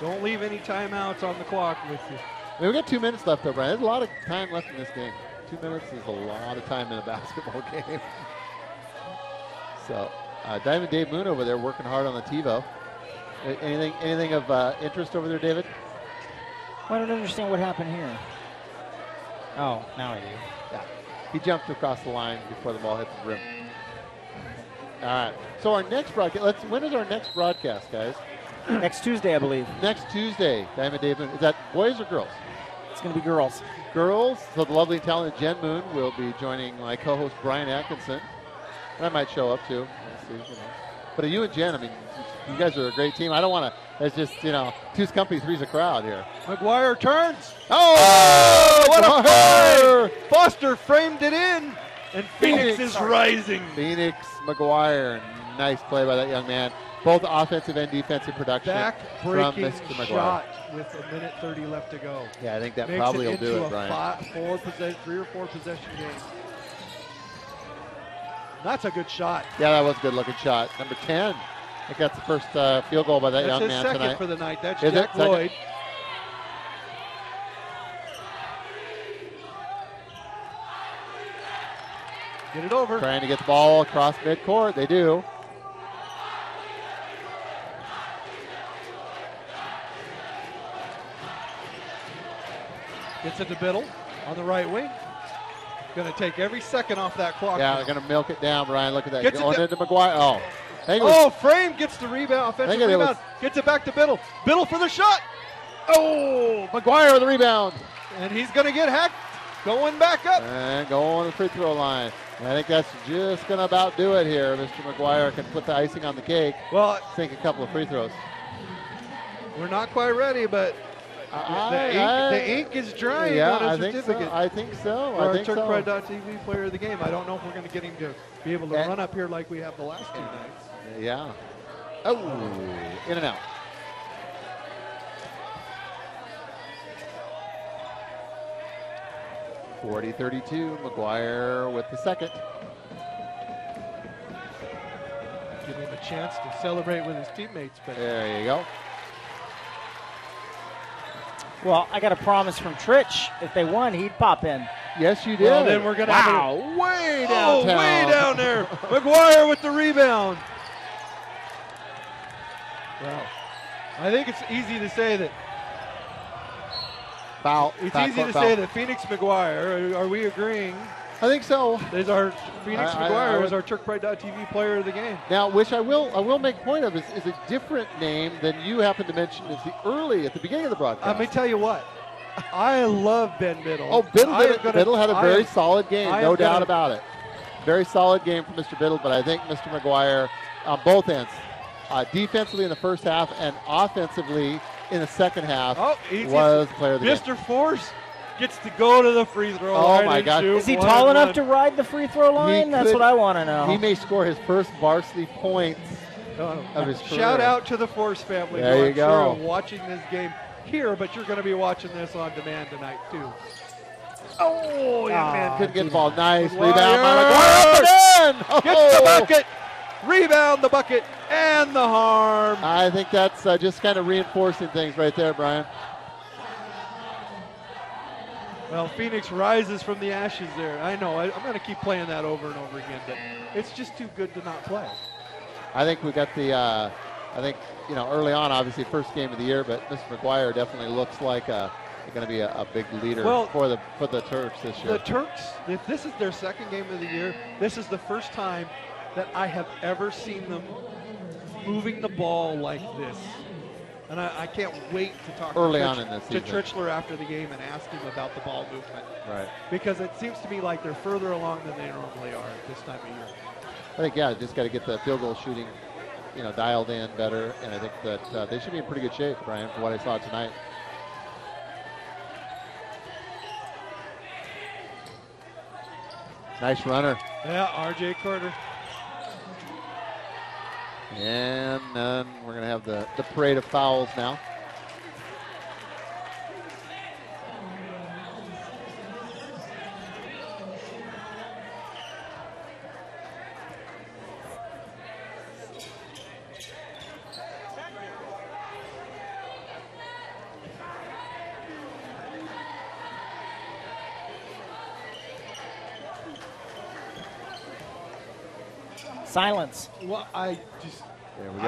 Don't leave any timeouts on the clock with you. We've got 2 minutes left, though, Brian. There's a lot of time left in this game. 2 minutes is a lot of time in a basketball game. So, Diamond Dave Moon over there working hard on the TiVo. Anything of interest over there, David? I don't understand what happened here. Oh, now I do. Yeah. He jumped across the line before the ball hit the rim. All right. So our next broadcast, when is our next broadcast, guys? Next Tuesday, I believe. Next Tuesday, Diamond Dave Moon. Is that boys or girls? It's going to be girls. Girls. So the lovely and talented Jen Moon will be joining my co-host Brian Atkinson. And I might show up too. We'll see, But you and Jen, I mean, you guys are a great team. I don't want to, it's just, two's company, three's a crowd here. McGuire turns. Oh, what McGuire! a play! Foster framed it in, and Phoenix is rising. Phoenix, McGuire. Nice play by that young man. Both offensive and defensive production from Back-breaking Mr. McGuire. shot with 1:30 left to go. Yeah, I think that Makes probably will into do it, a Brian. 3 or 4 possession game. That's a good shot. Yeah, that was a good-looking shot. Number 10. I think that's the first field goal by that young man tonight. That's his second for the night. That's Is Jack it? Lloyd. Get it over. Trying to get the ball across midcourt. They do. Gets it to Biddle on the right wing. Going to take every second off that clock. Yeah, now. they're going to milk it down, Brian. Look at that. Gets Going it into McGuire. Oh. I think it was- Oh, Frame gets the rebound, offensive rebound. Gets it back to Biddle. Biddle for the shot. Oh, McGuire with the rebound. And he's going to get hacked. Going back up. And going on the free throw line. And I think that's just going to about do it here. Mr. McGuire can put the icing on the cake. Well, sink a couple of free throws. We're not quite ready, but the ink is drying on his certificate. I think so. For I think so. TurkPride.tv player of the game. I don't know if we're going to get him to be able to run up here like we have the last 2 nights. Yeah. Oh, in and out. (40-32). McGuire with the second. Give him a chance to celebrate with his teammates. But there you go. Well, I got a promise from Trich. If they won, he'd pop in. Yes, you did. Well, then we're going to have way downtown. Oh, way down there. McGuire with the rebound. Well, I think it's easy to say that. Foul. It's easy to say that Phoenix McGuire, are we agreeing? I think so. Is our Phoenix McGuire is our TurkPride.tv player of the game. Now, which I will make point of is a different name than you happened to mention at the beginning of the broadcast. Let me tell you what. I love Ben Biddle. Oh, Biddle had a very solid game, no doubt about it. Very solid game for Mr. Biddle, but I think Mr. McGuire on both ends, defensively in the first half and offensively in the second half Easy. was player of the game. Mr. Force gets to go to the free throw line. Oh, my God. Is he tall enough to ride the free throw line? That's what I want to know. He may score his first varsity points of his career. Shout out to the Force family. There you go. Sure are watching this game here, but you're going to be watching this on demand tonight, too. Oh, young man couldn't get the ball. Nice McGuire. rebound by McGuire. Gets the bucket. Rebound, the bucket, and the harm. I think that's just kind of reinforcing things right there, Brian. Well, Phoenix rises from the ashes there. I know. I'm going to keep playing that over and over again, but it's just too good to not play. I think we got the, early on, obviously, first game of the year, but Mr. McGuire definitely looks like going to be a big leader for the Turks this year. The Turks, if this is their second game of the year, this is the first time that I have ever seen them moving the ball like this. And I can't wait to talk to Trichler after the game and ask him about the ball movement. Right. Because it seems to me like they're further along than they normally are at this time of year. I think, just got to get the field goal shooting, dialed in better. And I think that they should be in pretty good shape, Brian, from what I saw tonight. Nice runner. Yeah, R.J. Carter. And then we're going to have the parade of fouls now. Silence. Well, I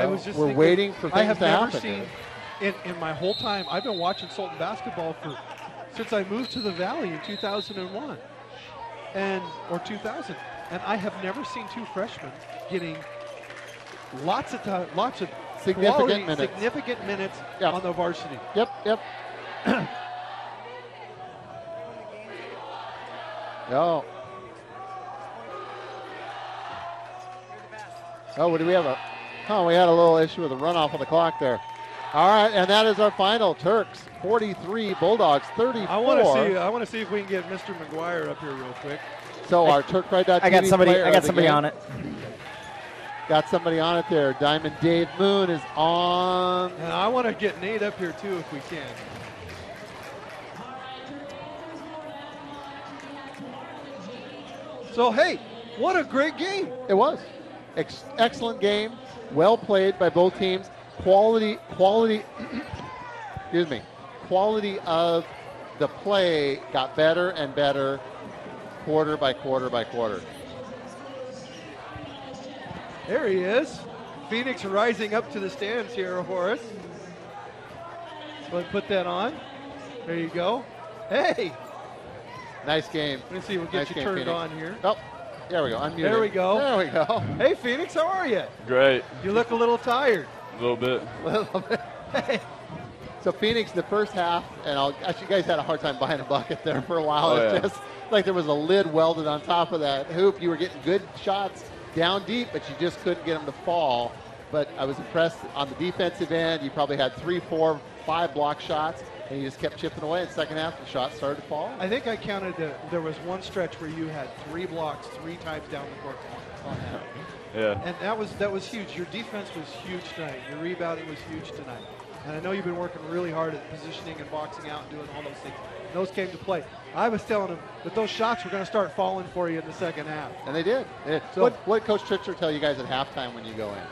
was just We're thinking, waiting for things I have to never happen. seen in my whole time. I've been watching Sultan basketball since I moved to the Valley in 2001 or 2000, and I have never seen two freshmen getting lots of significant minutes on the varsity. Yep. Oh. Oh, what do we have? We had a little issue with the runoff of the clock there. All right, and that is our final. Turks 43, Bulldogs 34. I want to see if we can get Mr. McGuire up here real quick. So our TurkPride.tv I got somebody on it. Got somebody on it there. Diamond Dave Moon is on. And I want to get Nate up here too if we can. So hey, what a great game! It was. Excellent game, well played by both teams. Quality of the play got better and better, quarter by quarter by quarter. There he is. Phoenix rising up to the stands here for us. Go ahead and put that on. There you go. Hey! Nice game. Let me see, we'll get you turned Phoenix. on here. Oh. There we go. Unmuted. There we go. There we go. Hey, Phoenix, how are you? Great. You look a little tired. A little bit. Hey. So Phoenix, the first half, and actually, you guys had a hard time buying a bucket there for a while. Oh, It's yeah. just like there was a lid welded on top of that hoop. You were getting good shots down deep, but you just couldn't get them to fall. But I was impressed on the defensive end. You probably had 3, 4, 5 block shots, and you just kept chipping away. In the second half, the shots started to fall. I think I counted there was one stretch where you had 3 blocks 3 times down the court on that. Yeah. And that was huge. Your defense was huge tonight. Your rebounding was huge tonight. And I know you've been working really hard at positioning and boxing out and doing all those things. Those came to play. I was telling them that those shots were going to start falling for you in the second half. And they did. So what Coach Trichler tell you guys at halftime when you go in?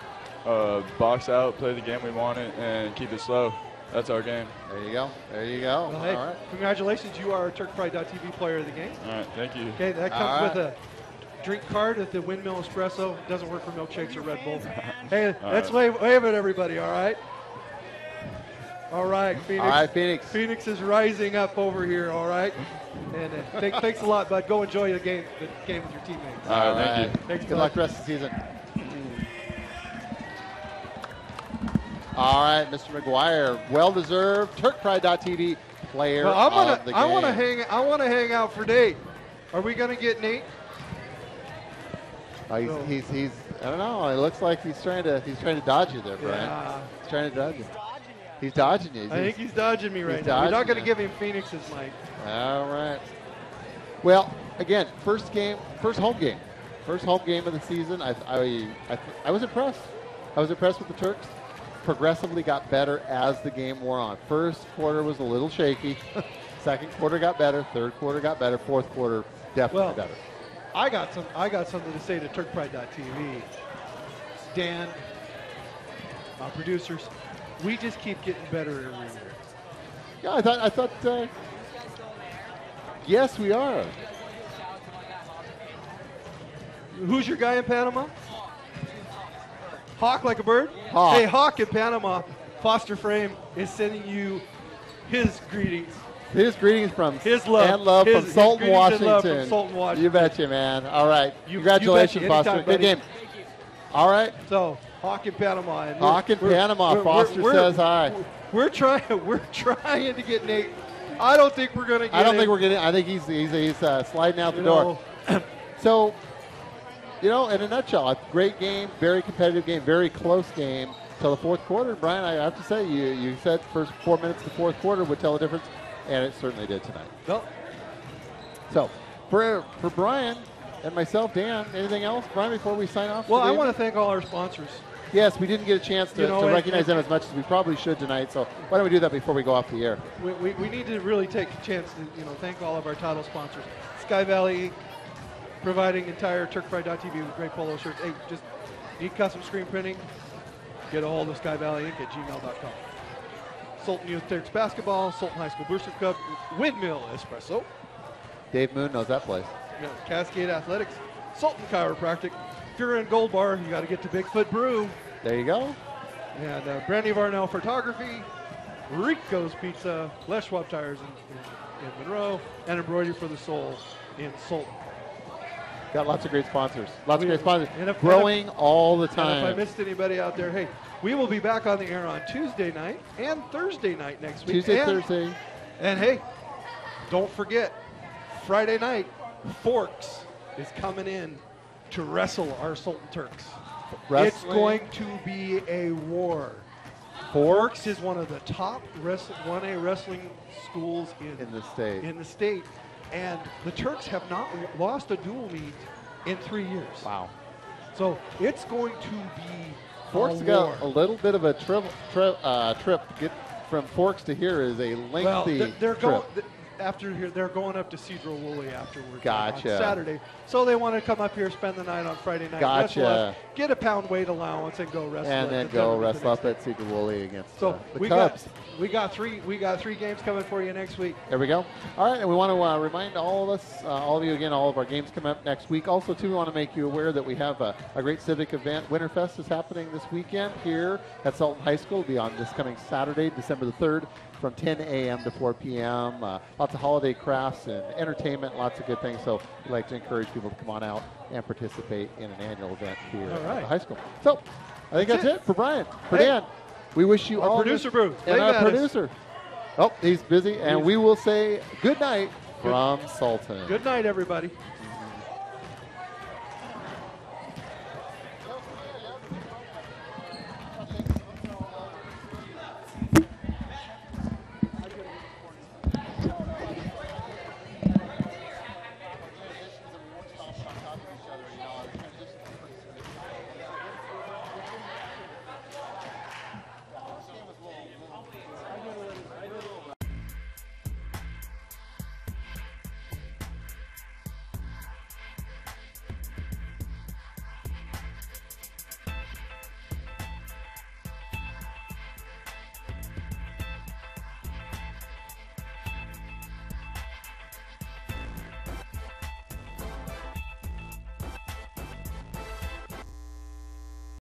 Box out, play the game we wanted, and keep it slow. That's our game. There you go. Well, hey, all right. Congratulations. You are a TurkPride.tv player of the game. All right, thank you. Okay, that comes with a drink card at the Windmill Espresso. Doesn't work for milkshakes or Red Bull. Hey, let's wave at everybody, all right? All right, Phoenix. All right, Phoenix. Phoenix is rising up over here, all right? And thanks a lot, bud. Go enjoy the game with your teammates. All right, thank you. Thanks, Good luck the rest of the season. All right, Mr. McGuire, well-deserved TurkPride.tv player of the game. I want to hang out for Nate. Are we going to get Nate? He's I don't know. It looks like he's trying to dodge you there, Brian. Yeah. He's trying to dodge you. He's dodging you. I think he's dodging me right he's now. We're not dodging going to you. give him Phoenix's mic. All right. Well, again, first home game of the season. I was impressed. I was impressed with the Turks. Progressively got better as the game wore on. First quarter was a little shaky. Second quarter got better. Third quarter got better. Fourth quarter definitely better. I got something to say to TurkPride.tv. Dan, producers, we just keep getting better every year. Yeah, I thought. Yes, we are. Who's your guy in Panama? Hawk like a bird? Hawk. Hey, Hawk in Panama, Foster Frame is sending you his greetings. His greetings from His love. and love His from Sultan, greetings and Washington. love from Sultan, Washington. You betcha, man. All right. You Congratulations, betcha. Foster. Anytime, Good buddy. game. All right. So, Hawk in Panama. And Hawk in Panama. Foster says hi. We're trying to get Nate. I don't think we're going to get I don't him. think we're getting. I think he's sliding out the You door. So, in a nutshell, a great game, very competitive game, very close game till the fourth quarter. Brian, I have to say, you said first 4 minutes of the fourth quarter would tell the difference, and it certainly did tonight. No. So, for Brian and myself, Dan, anything else, Brian, before we sign off? Well, I today? want to thank all our sponsors. Yes, we didn't get a chance to, and- recognize them as much as we probably should tonight. So why don't we do that before we go off the air? We need to really take a chance to thank all of our title sponsors. Sky Valley Inc., providing entire TurkFry.tv with great polo shirts. Hey, just need custom screen printing? Get a hold of Sky Valley Inc. at gmail.com. Sultan Youth Turks Basketball, Sultan High School Booster Cup, Windmill Espresso, Dave Moon knows that place. Cascade Athletics, Sultan Chiropractic. If you're in Gold Bar, you got to get to Bigfoot Brew. There you go. And Brandy Varnell Photography, Rico's Pizza, Les Schwab Tires in Monroe, and Embroidery for the Soul in Sultan. Got lots of great sponsors. And Growing all the And time. if I missed anybody out there, hey, we will be back on the air on Tuesday night and Thursday night next week. Thursday. And hey, don't forget, Friday night, Forks is coming in to wrestle our Sultan Turks. It's going to be a war. Forks is one of the top 1A wrestling schools in the state. And the Turks have not lost a dual meet in 3 years. Wow. So it's going to be Forks a got war. a little bit of a trip to get from Forks to here is a lengthy they're trip. going after here. They're going up to Cedro Woolley afterwards Gotcha. on Saturday. So they want to come up here, spend the night on Friday night. Gotcha. Wrestle us, get a pound weight allowance, and go wrestle. And at then the go tournament wrestle the up next at Cedar Woolley against So the we Cubs. got three games coming for you next week. There we go. All right, and we want to remind all of us, all of you again, all of our games come up next week. Also, too, we want to make you aware that we have a great civic event. Winterfest is happening this weekend here at Sultan High School. It'll be on this coming Saturday, December the 3rd, from 10 a.m. to 4 p.m. Lots of holiday crafts and entertainment, lots of good things. So we'd like to encourage people to come on out and participate in an annual event here at the high school. So I think that's it for Brian. For Dan, we wish you all producer, Bruce. and our producer. Oh, he's busy. And we will say good night from Sultan. Good night, everybody.